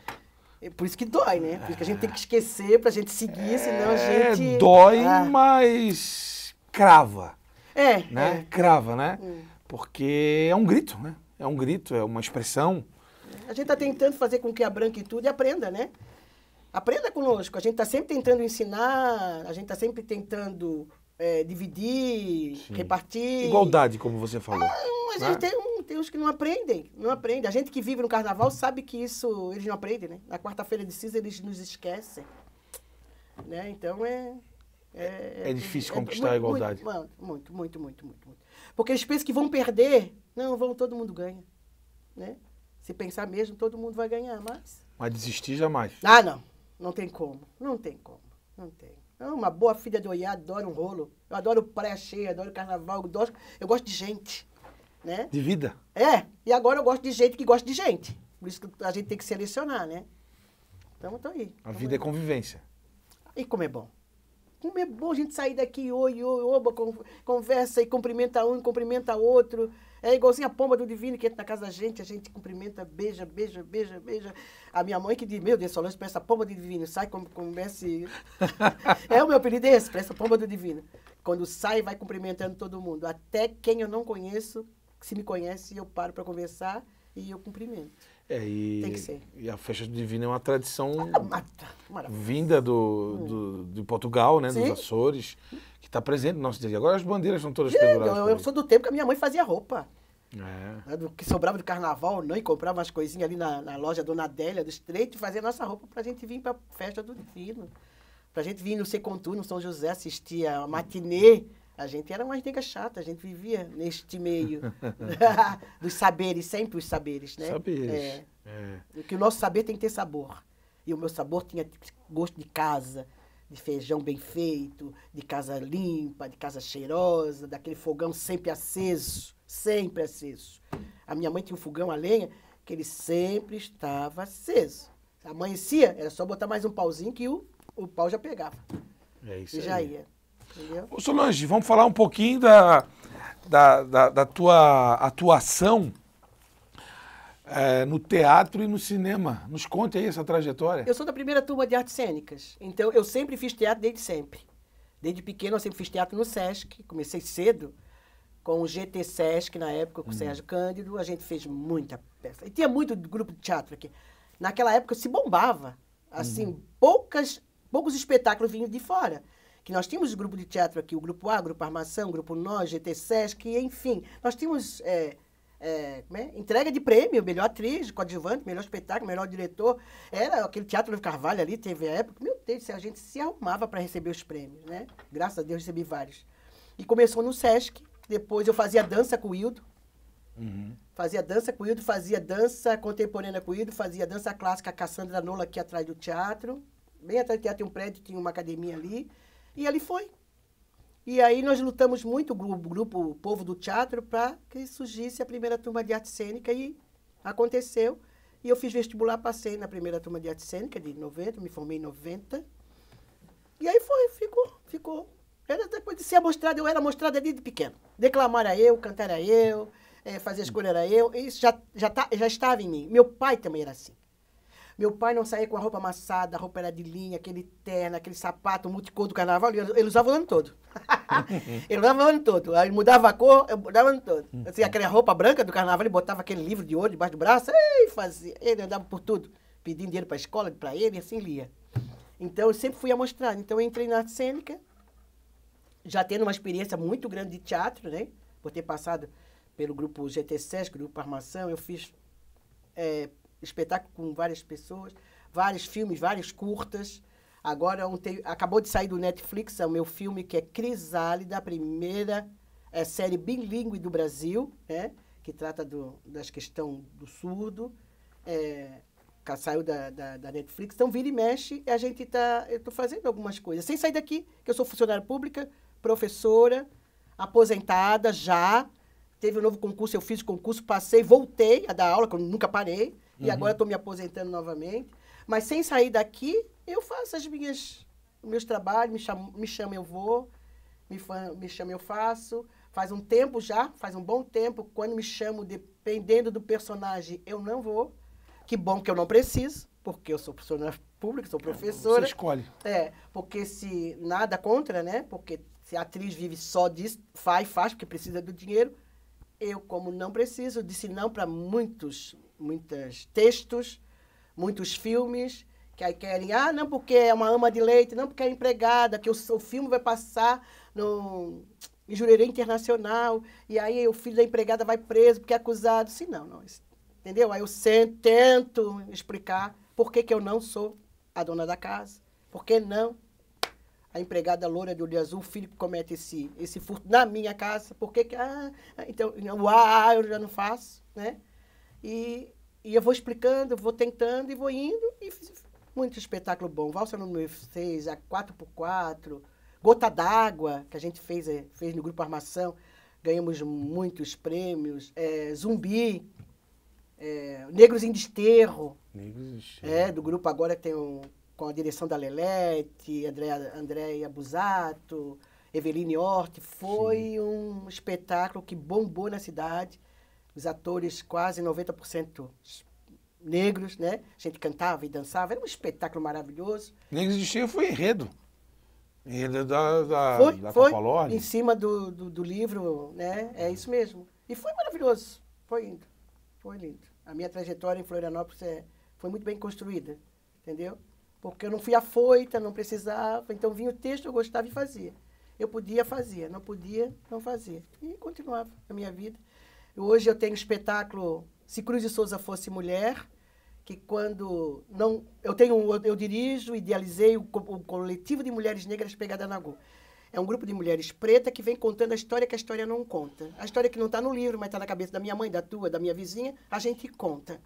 É por isso que dói, né? Por isso que a gente tem que esquecer pra gente seguir, senão a gente... Dói, mas crava. Né? É. Crava, né? Porque é um grito, né? É um grito, é uma expressão. A gente está tentando fazer com que a branquitude aprenda, né? Aprenda conosco. A gente está sempre tentando ensinar, a gente está sempre tentando dividir, Sim. Repartir. Igualdade, como você falou. Mas né? tem uns que não aprendem, não aprendem. A gente que vive no carnaval sabe que isso eles não aprendem, né? Na quarta-feira de cinza eles nos esquecem. Né? Então é difícil conquistar a igualdade. Muito. Porque eles pensam que vão perder. Não, todo mundo ganha. Né? Se pensar mesmo, todo mundo vai ganhar, mas... Mas desistir jamais. Ah, não. Não tem como. Não tem. Uma boa filha de Oiá, adoro um rolo. Eu adoro praia cheia, adoro carnaval, eu gosto de gente. Né? De vida. E agora eu gosto de gente que gosta de gente. Por isso que a gente tem que selecionar, né? Então eu tô aí. A vida é convivência. E como é bom. Como é bom a gente sair daqui, oi, oba, conversa e cumprimenta um, cumprimenta outro. É igualzinho a pomba do divino que entra na casa da gente, a gente cumprimenta, beija. A minha mãe que diz, meu Deus, Solange, parece a pomba do divino. Sai, começa e... o meu apelido é esse, parece a pomba do divino. Quando sai, vai cumprimentando todo mundo. Até quem eu não conheço, se me conhece, eu paro para conversar e eu cumprimento. Tem que ser. E a festa do divino é uma tradição Maravilha. vinda de Portugal, né? Sim. Dos Açores, que está presente no nosso dia. Agora as bandeiras estão todas penduradas. Eu sou do tempo que a minha mãe fazia roupa. É. Do que sobrava do carnaval, não, e comprava umas coisinhas ali na loja Dona Adélia, do Estreito, e fazia nossa roupa pra gente vir pra festa do divino. Pra gente vir no Secontur, no São José, assistir a matinê. A gente era uma nega chata, a gente vivia neste meio dos saberes, sempre os saberes, né? Saberes. Que o nosso saber tem que ter sabor. E o meu sabor tinha gosto de casa, de feijão bem feito, de casa limpa, de casa cheirosa, daquele fogão sempre aceso, sempre aceso. A minha mãe tinha um fogão a lenha que ele sempre estava aceso. Amanhecia, era só botar mais um pauzinho que o pau já pegava. É isso e aí. já ia. Entendeu? Ô Solange, vamos falar um pouquinho da tua atuação no teatro e no cinema. Nos conte aí essa trajetória. Eu sou da primeira turma de artes cênicas, então eu sempre fiz teatro desde sempre. Desde pequeno eu sempre fiz teatro no Sesc, comecei cedo com o GT Sesc na época, com o Sérgio Cândido, a gente fez muita peça. E tinha muito grupo de teatro aqui. Naquela época se bombava, assim, poucos espetáculos vinham de fora. Que nós tínhamos o grupo de teatro aqui, o Grupo A, o Grupo Armação, o Grupo Nós, GT Sesc, enfim. Nós tínhamos entrega de prêmio, melhor atriz, coadjuvante, melhor espetáculo, melhor diretor. Era aquele Teatro do Carvalho ali, teve a época. Meu Deus do céu, a gente se arrumava para receber os prêmios, né? Graças a Deus recebi vários. E começou no Sesc, depois eu fazia dança com o Hildo. Fazia dança com o Hildo, fazia dança contemporânea com o Hildo, fazia dança clássica com a Cassandra Nola aqui atrás do teatro. Bem atrás do teatro tem um prédio, tinha uma academia ali. E ali foi. E aí nós lutamos muito, o grupo o Povo do Teatro, para que surgisse a primeira turma de arte cênica e aconteceu. E eu fiz vestibular, passei na primeira turma de arte cênica de 90, me formei em 90. E aí ficou. Era depois de ser amostrada, eu era amostrada desde pequeno. Declamar era eu, cantar era eu, fazer escolha era eu. Isso já estava em mim. Meu pai também era assim. Meu pai não saía com a roupa amassada, a roupa era de linha, aquele terno, aquele sapato multicor do carnaval, ele usava o ano todo. Ele usava o ano todo. Aí mudava a cor, eu mudava o ano todo. Assim, aquela roupa branca do carnaval, ele botava aquele livro de ouro debaixo do braço, e fazia. Ele andava por tudo, pedindo dinheiro para a escola, para ele, e assim lia. Então, eu sempre fui amostrada. Então, eu entrei na arte cênica, já tendo uma experiência muito grande de teatro, né? Por ter passado pelo grupo GT-SESC, grupo Armação, eu fiz espetáculo com várias pessoas, vários filmes, vários curtas. Agora, acabou de sair do Netflix, é o meu filme, que é Crisálida, a primeira série bilíngue do Brasil, né? Que trata das questões do surdo. Que saiu da Netflix. Então, vira e mexe, eu estou fazendo algumas coisas. Sem sair daqui, que eu sou funcionária pública, professora, aposentada já. Teve um novo concurso, eu fiz o concurso, passei, voltei a dar aula, que eu nunca parei. E agora estou me aposentando novamente. Mas sem sair daqui, eu faço os meus trabalhos, me chama, eu vou, me chama, eu faço. Faz um tempo já, faz um bom tempo, quando me chamam, dependendo do personagem, eu não vou. Que bom que eu não preciso, porque eu sou funcionária pública, sou professora. Você escolhe. Porque se nada contra, né? Porque se a atriz vive só disso, faz, porque precisa do dinheiro. Eu, como não preciso, disse não para muitos textos, muitos filmes, que aí querem, não porque é uma ama de leite, não porque é empregada, que o filme vai passar em Jurerê Internacional, e aí o filho da empregada vai preso porque é acusado. Sim, não. Entendeu? Aí eu tento explicar por que eu não sou a dona da casa, por que não a empregada loura de olho azul, o filho que comete esse furto na minha casa, por que então, eu já não faço, né? E eu vou explicando, vou tentando e vou indo. E fiz muito espetáculo bom. Valsa número 6, a 4x4, Gota d'Água, que a gente fez no Grupo Armação. Ganhamos muitos prêmios. Zumbi, Negros em Desterro. Negros em Desterro. Do grupo agora tem com a direção da Lelete, Andréia Busato, Eveline Hort. Foi um espetáculo que bombou na cidade. Os atores quase 90% negros, né? A gente cantava e dançava. Era um espetáculo maravilhoso. Negros de Desterro foi enredo. Enredo da Copalorne. Em cima do livro, né? É isso mesmo. E foi maravilhoso. Foi lindo. Foi lindo. A minha trajetória em Florianópolis foi muito bem construída, entendeu? Porque eu não fui afoita, não precisava. Então vinha o texto, eu gostava e fazia. Eu podia, fazia. Não podia, não fazia. E continuava a minha vida. Hoje eu tenho espetáculo Se Cruz de Souza Fosse Mulher, que quando não... Eu dirijo, idealizei o coletivo de mulheres negras Pegada na Go. É um grupo de mulheres pretas que vem contando a história que a história não conta. A história que não está no livro, mas está na cabeça da minha mãe, da tua, da minha vizinha, a gente conta.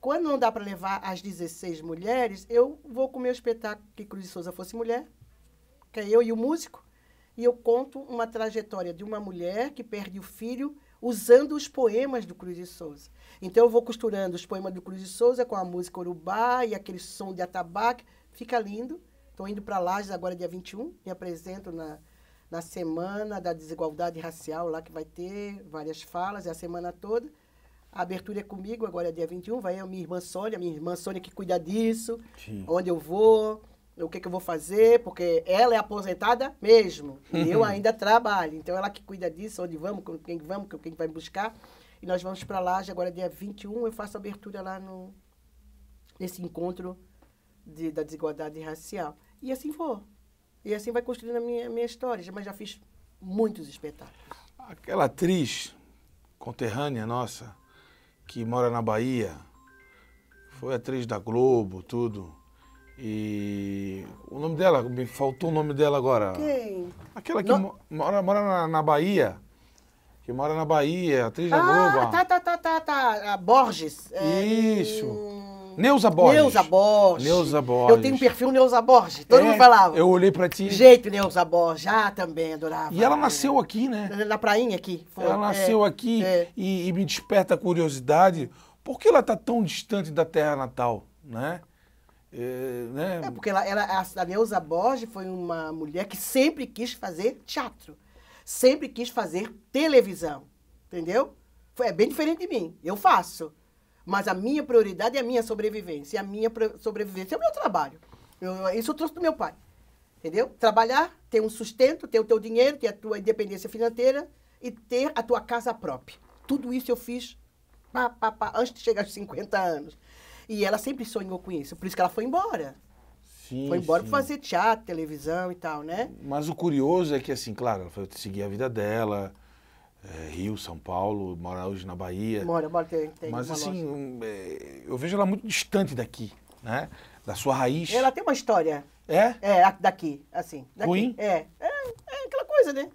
Quando não dá para levar as 16 mulheres, eu vou com o meu espetáculo Que Cruz de Souza Fosse Mulher, que é eu e o músico, e eu conto uma trajetória de uma mulher que perde o filho usando os poemas do Cruz de Souza. Então, eu vou costurando os poemas do Cruz de Souza com a música urubá e aquele som de atabaque. Fica lindo. Estou indo para Lages agora, dia 21. Me apresento na Semana da Desigualdade Racial, lá que vai ter várias falas, é a semana toda. A abertura é comigo, agora é dia 21. Vai a minha irmã Sônia que cuida disso. Sim. Onde eu vou, o que eu vou fazer, porque ela é aposentada mesmo. E eu ainda trabalho. Então, ela que cuida disso, onde vamos, com quem vai buscar. E nós vamos para Lages agora, dia 21. Eu faço a abertura lá nesse encontro da desigualdade racial. E assim vou. E assim vai construindo a minha história. Mas já fiz muitos espetáculos. Aquela atriz conterrânea nossa, que mora na Bahia, foi atriz da Globo, tudo. E o nome dela, me faltou o nome dela agora. Quem? Aquela que mora na Bahia. Que mora na Bahia, atriz da Globo. Tá. A Borges. Isso. Neuza Borges. Neuza Borges. Neuza Borges. Eu tenho um perfil Neuza Borges. Todo mundo falava. Eu olhei pra ti. Jeito Neuza Borges. Ah, também adorava. E ela nasceu aqui, né? Na prainha aqui. Ela nasceu aqui e me desperta a curiosidade. Por que ela tá tão distante da terra natal, né? Porque a Neuza Borges foi uma mulher que sempre quis fazer teatro. Sempre quis fazer televisão, entendeu? É bem diferente de mim. Eu faço. Mas a minha prioridade é a minha sobrevivência. E a minha sobrevivência é o meu trabalho. Isso eu trouxe do meu pai. Entendeu? Trabalhar, ter um sustento, ter o teu dinheiro, ter a tua independência financeira e ter a tua casa própria. Tudo isso eu fiz antes de chegar aos 50 anos. E ela sempre sonhou com isso. Por isso que ela foi embora. Sim, foi embora para fazer teatro, televisão e tal, né? Mas o curioso é que, assim, claro, ela foi seguir a vida dela, Rio, São Paulo, mora hoje na Bahia. Tem mas, uma assim, loja. Eu vejo ela muito distante daqui, né? Da sua raiz. Ela tem uma história. É? Daqui, assim. Daqui. Ruim? É aquela coisa, né?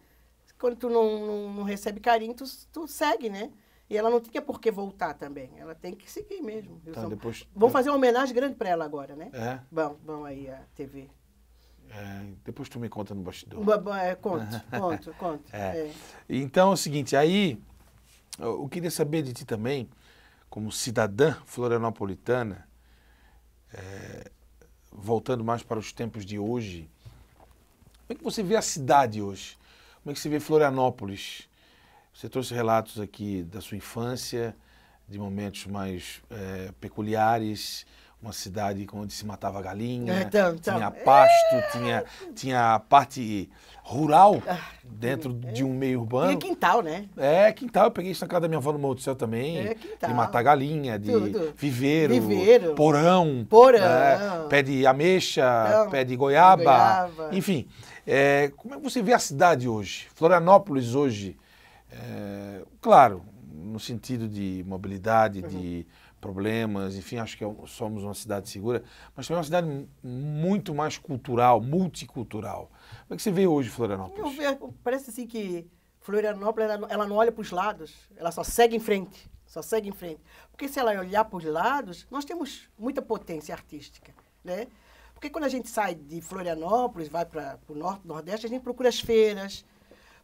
Quando tu não recebe carinho, tu segue, né? E ela não tinha por que voltar também. Ela tem que seguir mesmo. Tá, vamos fazer uma homenagem grande para ela agora, né? Vamos aí a TV. Depois tu me conta no bastidor. Conto. Então é o seguinte, aí eu queria saber de ti também, como cidadã florianopolitana, voltando mais para os tempos de hoje, como é que você vê a cidade hoje? Como é que você vê Florianópolis? Você trouxe relatos aqui da sua infância, de momentos mais peculiares, uma cidade onde se matava galinha, tinha pasto, tinha a parte rural dentro de um meio urbano. Tinha quintal, né? Quintal. Eu peguei isso na casa da minha avó no Morro do Céu também, de matar galinha, de viveiro, porão. Pé de ameixa, pé de goiaba. Enfim, como é que você vê a cidade hoje? Florianópolis hoje, claro, no sentido de mobilidade, de problemas, enfim, acho que somos uma cidade segura, mas também é uma cidade muito mais cultural, multicultural. Como é que você vê hoje Florianópolis? Parece assim que Florianópolis, ela não olha para os lados, ela só segue em frente, Porque se ela olhar para os lados, nós temos muita potência artística, né? Porque quando a gente sai de Florianópolis, vai para o norte, nordeste, a gente procura as feiras,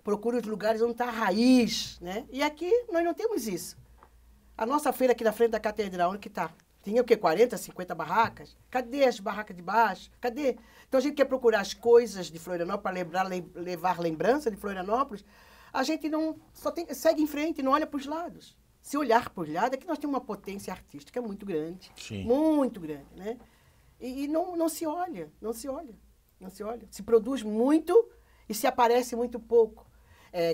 procura os lugares onde está a raiz, né? E aqui nós não temos isso. A nossa feira aqui na frente da catedral, onde que está? Tinha o quê? 40, 50 barracas? Cadê as barracas de baixo? Cadê? Então a gente quer procurar as coisas de Florianópolis para levar lembrança de Florianópolis. A gente não segue em frente, não olha para os lados. Se olhar para os lados, é que nós temos uma potência artística muito grande. Sim. Muito grande, né? E não se olha. Se produz muito e se aparece muito pouco.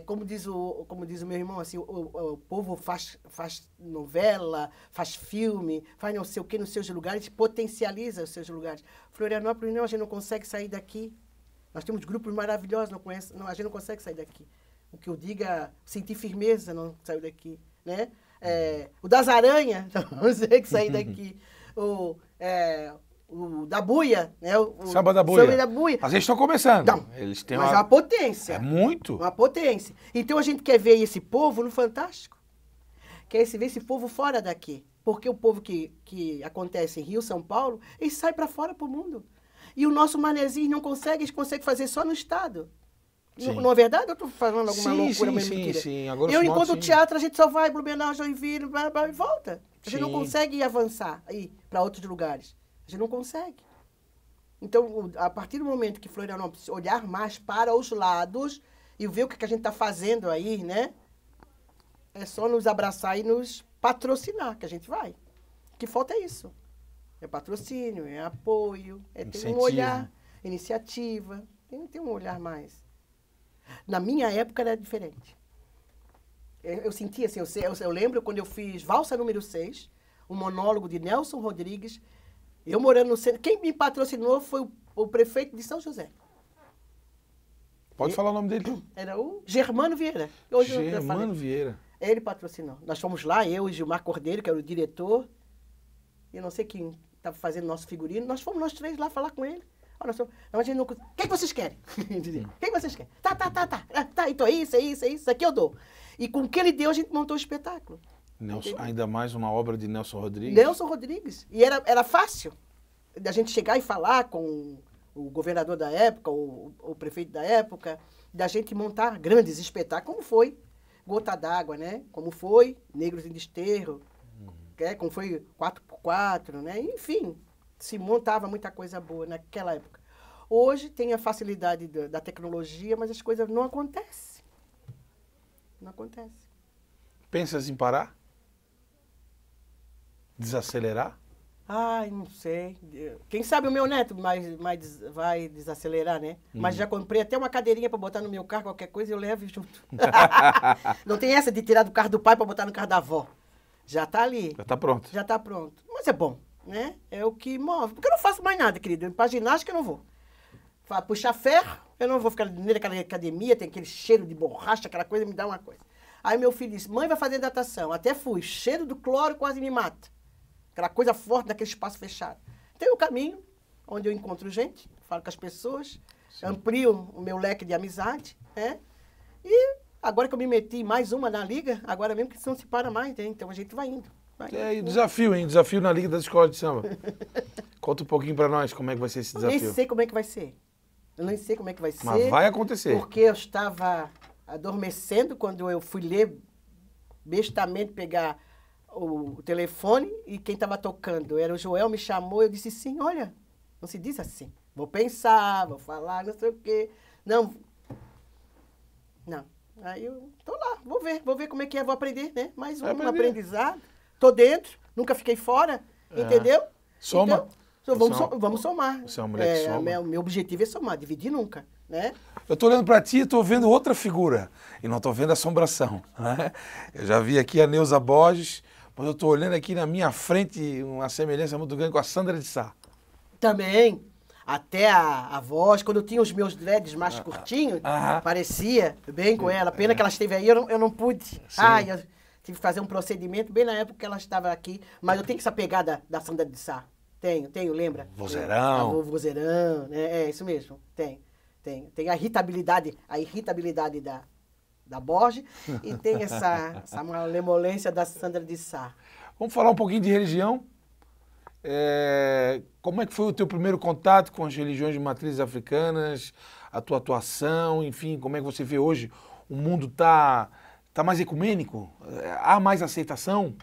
Como diz o meu irmão, assim, o povo faz novela, faz filme, faz não sei o que nos seus lugares, potencializa os seus lugares. Florianópolis, não, a gente não consegue sair daqui. Nós temos grupos maravilhosos, a gente não consegue sair daqui. O que eu diga, sentir firmeza, não saiu daqui. Né? O das aranhas, não consegue sair daqui. O da Buia, né? Samba da Buia. Mas eles estão começando. Não, eles têm mas é uma potência. É muito. Uma potência. Então a gente quer ver esse povo no Fantástico. Quer ver esse povo fora daqui. Porque o povo que acontece em Rio, São Paulo, eles saem para fora para o mundo. E o nosso manezinho não consegue, eles conseguem fazer só no Estado. Não é verdade? Eu estou falando alguma loucura, mas mentira. Sim. Agora enquanto o teatro, a gente só vai Blumenau, Joinville, e volta. A gente não consegue avançar aí para outros lugares. A gente não consegue. Então, a partir do momento que Florianópolis olhar mais para os lados e ver o que a gente está fazendo aí, né? É só nos abraçar e nos patrocinar, que a gente vai. O que falta é isso. É patrocínio, é apoio, ter um olhar, iniciativa. Tem um olhar mais. Na minha época era diferente. Eu sentia assim, eu lembro quando eu fiz Valsa número 6, um monólogo de Nelson Rodrigues. Eu morando no centro, quem me patrocinou foi o prefeito de São José. Pode falar o nome dele? Era o Germano Vieira. Germano Vieira. Ele patrocinou. Nós fomos lá, eu e Gilmar Cordeiro, que era o diretor, e eu não sei quem estava fazendo nosso figurino. Nós fomos nós três lá falar com ele. Olha só, a gente não... O que vocês querem? O que vocês querem? Tá, então é isso aqui eu dou. E com o que ele deu, a gente montou o espetáculo. Nelson, ainda mais uma obra de Nelson Rodrigues. Nelson Rodrigues. E era fácil da gente chegar e falar com o governador da época, o prefeito da época, da gente montar grandes espetáculos, como foi Gota d'Água, né? Como foi Negros em Desterro, como foi 4x4, né? Enfim, se montava muita coisa boa naquela época. Hoje tem a facilidade da tecnologia, mas as coisas não acontecem. Não acontece. Pensas em parar? Desacelerar? Ai, não sei. Quem sabe o meu neto vai desacelerar, né? Mas já comprei até uma cadeirinha para botar no meu carro, qualquer coisa eu levo junto. Não tem essa de tirar do carro do pai para botar no carro da avó. Já tá ali. Já tá pronto. Já tá pronto. Mas é bom, né? É o que move. Porque eu não faço mais nada, querido. Pra ginástica eu não vou. Puxar ferro, eu não vou ficar naquela academia, tem aquele cheiro de borracha, aquela coisa, me dá uma coisa. Aí meu filho disse, mãe vai fazer natação. Até fui. Cheiro do cloro quase me mata. Aquela coisa forte naquele espaço fechado. Tem o caminho, onde eu encontro gente, falo com as pessoas, amplio o meu leque de amizade, né? E agora que eu me meti mais uma na liga, agora mesmo que não se para mais, né? Então a gente vai indo. E desafio, hein? Desafio na Liga das Escolas de Samba. Conta um pouquinho pra nós como é que vai ser esse desafio. Eu nem sei como é que vai ser. Eu nem sei como é que vai ser. Mas vai acontecer. Porque eu estava adormecendo quando eu fui ler, bestamente pegar o telefone e quem estava tocando era o Joel, me chamou, eu disse sim, olha, não se diz assim. Vou pensar, vou falar, não sei o quê. Não. Aí eu tô lá, vou ver como é que é, vou aprender, né? Mais um aprendizado. Tô dentro, nunca fiquei fora, entendeu? Soma. Então, vamos somar. Você é uma mulher que soma. Meu objetivo é somar, dividir nunca, né? Eu tô olhando para ti e tô vendo outra figura. E não tô vendo assombração. Né? Eu já vi aqui a Neuza Borges, mas eu tô olhando aqui na minha frente uma semelhança muito grande com a Sandra de Sá. Também. Até a voz, quando eu tinha os meus dreads mais curtinhos, parecia bem com ela. Pena que ela esteve aí, eu não pude. Ai, eu tive que fazer um procedimento bem na época que ela estava aqui. Mas eu tenho essa pegada da Sandra de Sá. Tenho, lembra? Vozeirão. Vozeirão, né? É isso mesmo, tem a irritabilidade da Borges e tem essa malemolência da Sandra de Sá. Vamos falar um pouquinho de religião? Como é que foi o teu primeiro contato com as religiões de matrizes africanas, a tua atuação, enfim, como é que você vê hoje? O mundo tá mais ecumênico? Há mais aceitação?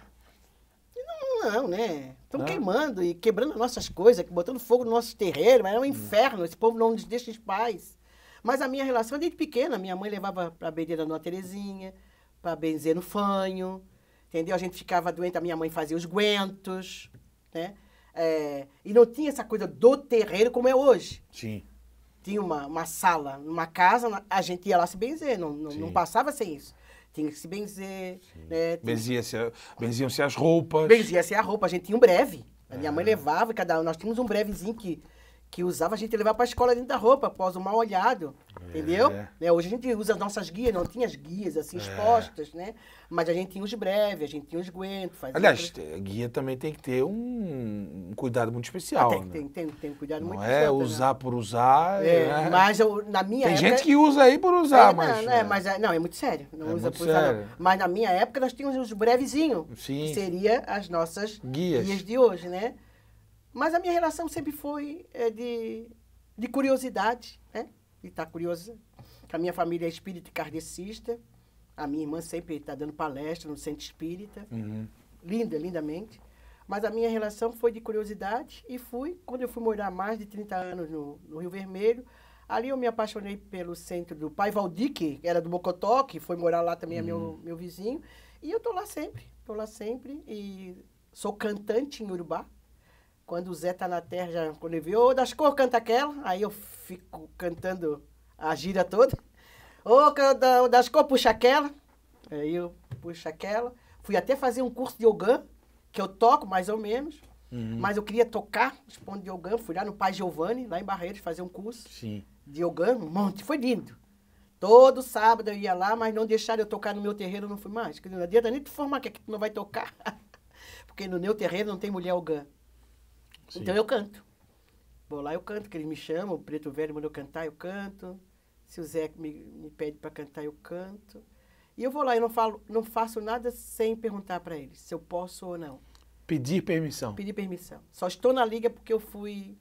Não, né? Estão queimando e quebrando nossas coisas, botando fogo no nosso terreiro, mas é um inferno, esse povo não nos deixa em paz. Mas a minha relação, desde pequena, minha mãe levava para benzer na Dona Terezinha, para benzer no fanho, entendeu? A gente ficava doente, a minha mãe fazia os guentos, né? E não tinha essa coisa do terreiro como é hoje. Sim. Tinha uma sala, numa casa, a gente ia lá se benzer, não passava sem isso. Tinha que se benzer. Né? Benziam-se as roupas. Benzia-se a roupa, a gente tinha um breve. A minha mãe levava, nós tínhamos um brevezinho que usava, a gente levava para a escola dentro da roupa, após o mal olhado, entendeu? Né? Hoje a gente usa as nossas guias, não tinha as guias assim expostas, né? Mas a gente tinha os breves, a gente tinha os guentos. Aliás, guia também tem que ter um cuidado muito especial. Tem um cuidado muito especial. Não é usar por usar. Mas na minha época... Tem gente que usa aí por usar, Não, é muito sério. Não usa muito por usar, sério. não. Mas na minha época nós tínhamos os brevezinhos, que seria as nossas guias de hoje, né? Mas a minha relação sempre foi de curiosidade, né? De estar curiosa. A minha família é espírita e kardecista. A minha irmã sempre está dando palestra no centro espírita. Lindamente. Mas a minha relação foi de curiosidade e quando eu fui morar mais de 30 anos no Rio Vermelho, ali eu me apaixonei pelo centro do pai Valdir, que era do Mocotó, que foi morar lá também, é meu vizinho. E eu estou lá sempre. E sou cantante em Urubá. Quando o Zé tá na terra, quando ele vê, ô, das cor, canta aquela. Aí eu fico cantando a gíria toda. Ô, das cor, puxa aquela. Aí eu puxo aquela. Fui até fazer um curso de Ogã, que eu toco mais ou menos. Mas eu queria tocar os pontos de Ogã. Fui lá no Pai Giovanni, lá em Barreiros, fazer um curso de Ogã, um monte. Foi lindo. Todo sábado eu ia lá, mas não deixaram eu tocar no meu terreiro, eu não fui mais. Porque não adianta nem tu formar que aqui tu não vai tocar. Porque no meu terreiro não tem mulher ogã. Então eu canto. Vou lá, eu canto, que eles me chamam, o Preto Velho mandou cantar, eu canto. Se o Zé me pede para cantar, eu canto. E eu vou lá, eu não faço nada sem perguntar para eles se eu posso ou não. Pedir permissão. Pedir permissão. Só estou na liga porque foi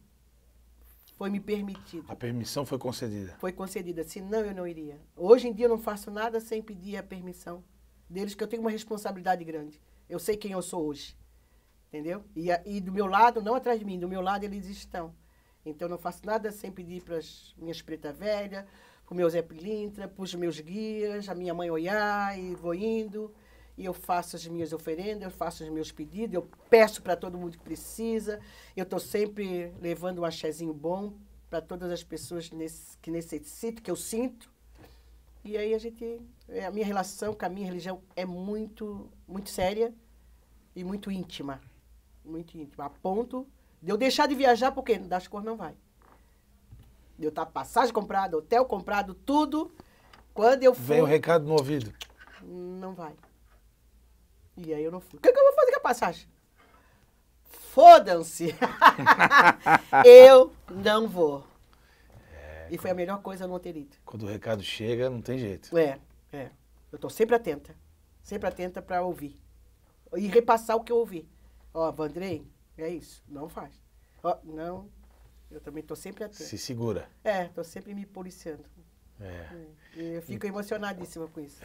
me permitido. A permissão foi concedida. Foi concedida, senão eu não iria. Hoje em dia eu não faço nada sem pedir a permissão deles, que eu tenho uma responsabilidade grande. Eu sei quem eu sou hoje, entendeu? E do meu lado, não atrás de mim, do meu lado eles estão. Então eu não faço nada sem pedir para as minhas Preta Velha, para o meu Zé Pilintra, para os meus guias, a minha mãe Oiá, e vou indo. E eu faço as minhas oferendas, eu faço os meus pedidos, eu peço para todo mundo que precisa. Eu estou sempre levando um axézinho bom para todas as pessoas que necessitam, que eu sinto. E aí a minha relação com a minha religião é muito, muito séria e muito íntima. Muito íntima. A ponto de eu deixar de viajar, porque das cores não vai. De eu estar passagem comprada, hotel comprado, tudo. Quando eu fui... Vem o recado no ouvido. Não vai. E aí eu não fui. O que eu vou fazer com a passagem? Fodam-se! Eu não vou. E foi a melhor coisa eu não ter ido. Quando o recado chega, não tem jeito. É. Eu estou sempre atenta. Sempre atenta para ouvir. E repassar o que eu ouvi. Ó, Vandrei, é isso. Não faz. Ó, não. Eu também estou sempre atenta. Se segura. Estou sempre me policiando. É. E eu fico emocionadíssima com isso.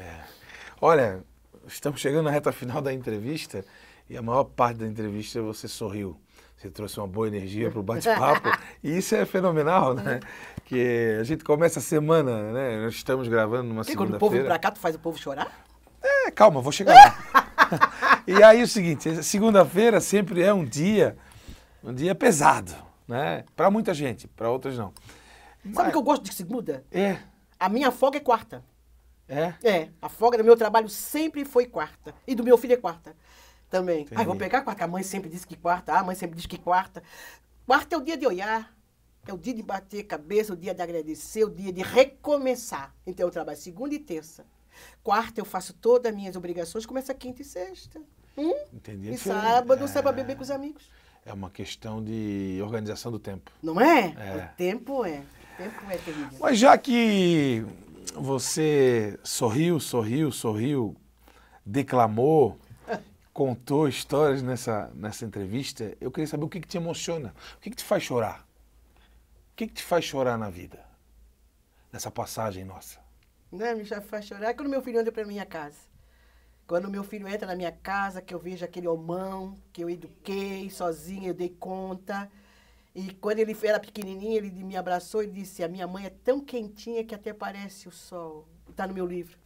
Olha, estamos chegando na reta final da entrevista e a maior parte da entrevista você sorriu. Você trouxe uma boa energia para o bate-papo e isso é fenomenal, né? Que a gente começa a semana, né? Nós estamos gravando numa segunda-feira. Quando o povo vem pra cá, tu faz o povo chorar? Calma, vou chegar lá. E aí o seguinte, segunda-feira sempre é um dia pesado, né? Para muita gente, para outras não. Sabe o que eu gosto de segunda? É. A minha folga é quarta. É? A folga do meu trabalho sempre foi quarta. E do meu filho é quarta também. Entendi. Vou pegar quarta. A mãe sempre disse que quarta. A mãe sempre diz que quarta. Quarta é o dia de olhar. É o dia de bater cabeça, o dia de agradecer, o dia de recomeçar. Então eu trabalho segunda e terça. Quarta eu faço todas as minhas obrigações, começa quinta e sexta. Entendi. E sábado sai pra beber com os amigos. É uma questão de organização do tempo. Não é? É. O tempo é terrível. Mas já que você sorriu, declamou, contou histórias nessa entrevista, eu queria saber o que te emociona, o que te faz chorar? O que te faz chorar na vida? Nessa passagem nossa. Né, me faz chorar é quando meu filho entra para minha casa. Quando meu filho entra na minha casa, que eu vejo aquele homão que eu eduquei sozinha, eu dei conta. E quando ele era pequenininho, ele me abraçou e disse, a minha mãe é tão quentinha que até parece o sol. Está no meu livro.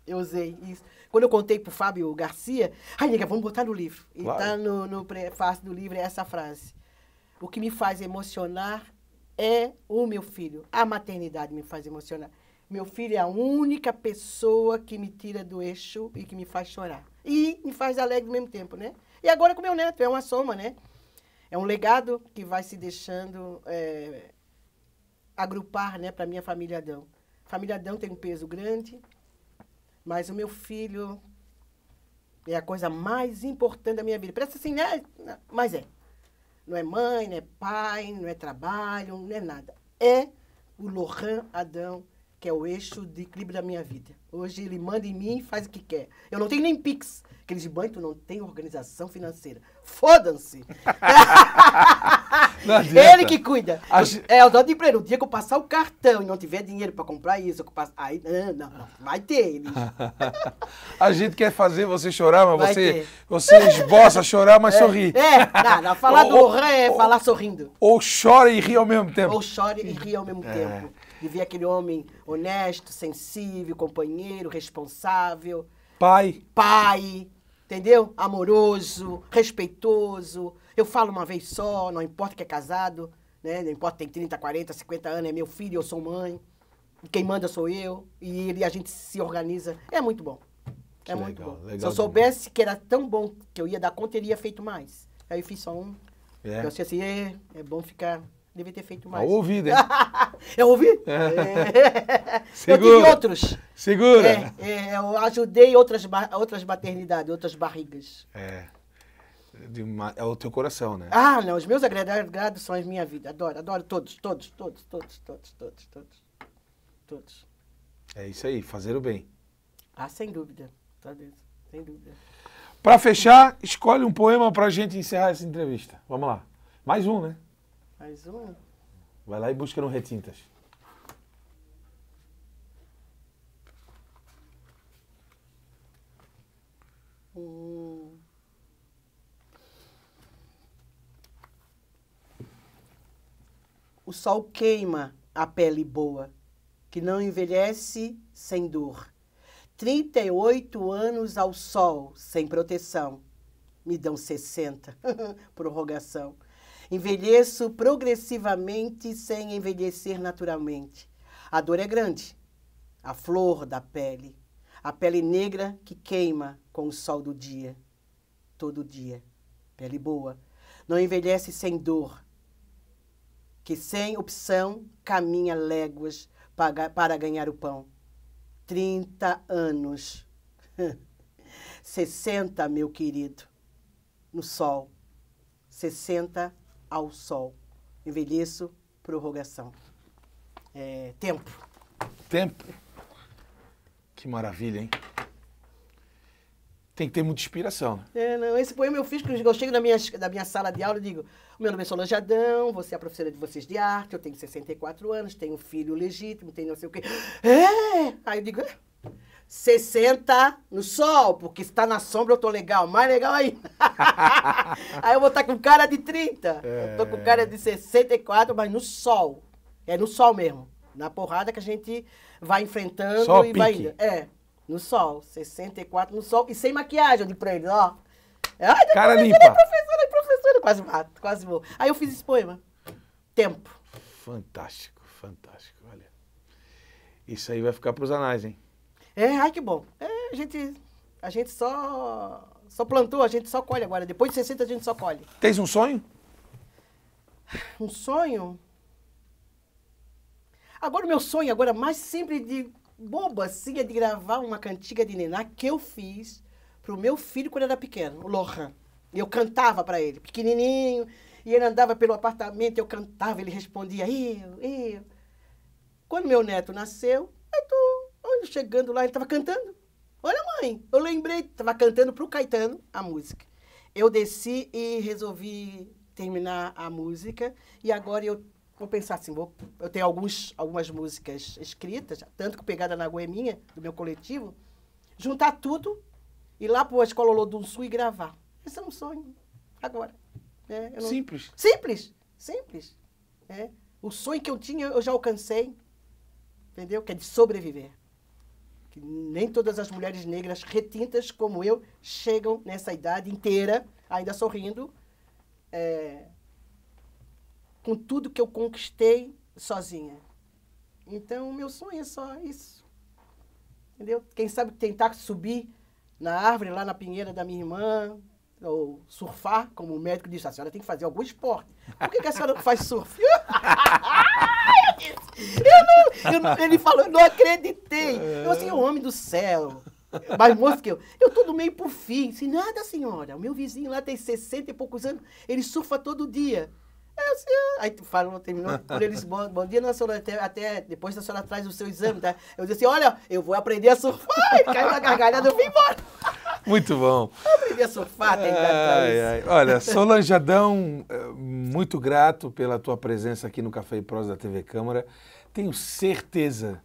Eu usei isso. Quando eu contei para o Fábio Garcia, nega, vamos botar no livro. E está no prefácio do livro essa frase. O que me faz emocionar é o meu filho. A maternidade me faz emocionar. Meu filho é a única pessoa que me tira do eixo e que me faz chorar. E me faz alegre ao mesmo tempo, né? E agora com meu neto, é uma soma, né? É um legado que vai se deixando agrupar, né, para a minha família Adão. A família Adão tem um peso grande, mas o meu filho é a coisa mais importante da minha vida. Parece assim, né? Mas é. Não é mãe, não é pai, não é trabalho, não é nada. É o Lohan Adão, que é o eixo de equilíbrio da minha vida. Hoje ele manda em mim e faz o que quer. Eu não tenho nem Pix. Aqueles bancos não tem organização financeira. Fodam-se! Ele que cuida. Eu dou de emprego. O dia que eu passar o cartão e não tiver dinheiro para comprar isso, aí não, vai ter ele. A gente quer fazer você chorar, mas você esboça a chorar, mas sorri. Não, falar do Lohan é falar sorrindo. Ou chora e ri ao mesmo tempo. Ou chora e ri ao mesmo tempo. De ver aquele homem honesto, sensível, companheiro, responsável. Pai, entendeu? Amoroso, respeitoso. Eu falo uma vez só, não importa que é casado, né? Não importa que tem 30, 40, 50 anos, é meu filho, eu sou mãe. Quem manda sou eu. E a gente se organiza. É muito bom. É muito bom. Se eu soubesse que era tão bom que eu ia dar conta, eu teria feito mais. Aí eu fiz só um. Eu achei assim, é bom ficar Devia ter feito mais. Ao ouvido, hein? Eu ouvi? Eu tive outros. Segura. Eu ajudei outras maternidades, outras barrigas. É o teu coração, né? Ah, não, os meus agregados são a minha vida. Adoro todos. É isso aí, fazer o bem. Ah, sem dúvida. Sem dúvida. Para fechar, escolhe um poema pra gente encerrar essa entrevista. Vamos lá. Mais um, né? Mais um? Vai lá e busca no Retintas. O sol queima a pele boa, que não envelhece sem dor. 38 anos ao sol, sem proteção. Me dão 60, prorrogação. Envelheço progressivamente sem envelhecer naturalmente. A dor é grande, a flor da pele. A pele negra que queima com o sol do dia. Todo dia. Pele boa. Não envelhece sem dor. Que sem opção caminha léguas para ganhar o pão. 30 anos. 60, meu querido. No sol. 60 ao sol. Envelheço, prorrogação. Tempo. Tempo. Que maravilha, hein? Tem que ter muita inspiração, né? Não, esse poema eu fiz, porque eu chego da minha sala de aula e digo, o meu nome é Solange Adão, você é a professora de vocês de arte, eu tenho 64 anos, tenho um filho legítimo, tenho não sei o quê. Aí eu digo, 60 no sol, porque se tá na sombra eu tô legal, mais legal aí. Aí eu vou estar com cara de 30, eu tô com cara de 64, mas no sol. É no sol mesmo, na porrada que a gente vai enfrentando Só e vai pique. indo. No sol, 64 no sol e sem maquiagem, eu digo pra ele, ó. Ai, cara limpa. Professora, quase mato, quase vou. Aí eu fiz esse poema. Tempo. Fantástico, fantástico, olha. Isso aí vai ficar pros anais, hein? Ai, que bom. A gente só plantou, a gente só colhe agora. Depois de 60 a gente só colhe. Tens um sonho? Um sonho? Agora o meu sonho, agora mais sempre de boba, assim, é de gravar uma cantiga de Niná que eu fiz pro meu filho quando era pequeno, o Lohan. Eu cantava para ele, pequenininho, e ele andava pelo apartamento, eu cantava, ele respondia, eu. Quando meu neto nasceu, olha, chegando lá, ele estava cantando. Olha, mãe, eu lembrei, estava cantando pro Caetano a música. Eu desci e resolvi terminar a música, e agora eu vou pensar assim, eu tenho algumas músicas escritas, tanto que Pegada na Água é minha, do meu coletivo, juntar tudo, ir lá para a Escola Olodum Sul e gravar. Esse é um sonho, agora. Simples. Simples. O sonho que eu tinha, eu já alcancei, entendeu? Que é de sobreviver. Que nem todas as mulheres negras retintas como eu chegam nessa idade inteira, ainda sorrindo, com tudo que eu conquistei sozinha. Então, o meu sonho é só isso. Entendeu? Quem sabe tentar subir na árvore, lá na pinheira da minha irmã, ou surfar, como o médico disse, a senhora tem que fazer algum esporte. Por que a senhora não faz surf? Ele falou, eu não acreditei. Eu assim, o homem do céu. Mais moço que eu tô do meio pro fim. Assim, nada, senhora. O meu vizinho lá tem 60 e poucos anos, ele surfa todo dia. Aí tu falou, terminou, quando eles, bom dia, não, senhora, até depois a senhora traz o seu exame, tá? Eu disse assim, olha, eu vou aprender a surfar. Ele caiu na gargalhada, eu vim embora. Muito bom. Eu aprendi a surfar, tem idade pra isso. Olha, Solange Adão, muito grato pela tua presença aqui no Café e Prosa da TV Câmara. Tenho certeza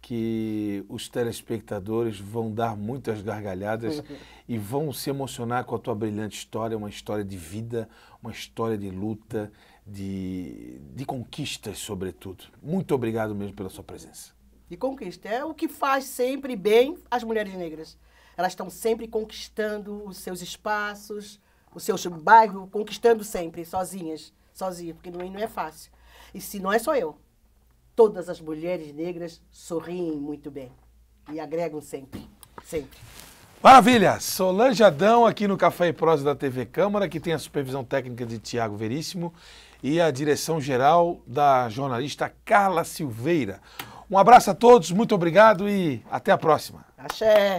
que os telespectadores vão dar muitas gargalhadas e vão se emocionar com a tua brilhante história, uma história de vida, uma história de luta, de conquistas, sobretudo. Muito obrigado mesmo pela sua presença. E conquista é o que faz sempre bem as mulheres negras. Elas estão sempre conquistando os seus espaços, os seus bairros, conquistando sempre, sozinhas, porque não é fácil. E se não é só eu, todas as mulheres negras sorriem muito bem e agregam sempre, sempre. Maravilha! Solange Adão aqui no Café e Prosa da TV Câmara, que tem a supervisão técnica de Tiago Veríssimo e a direção geral da jornalista Carla Silveira. Um abraço a todos, muito obrigado e até a próxima. Axé!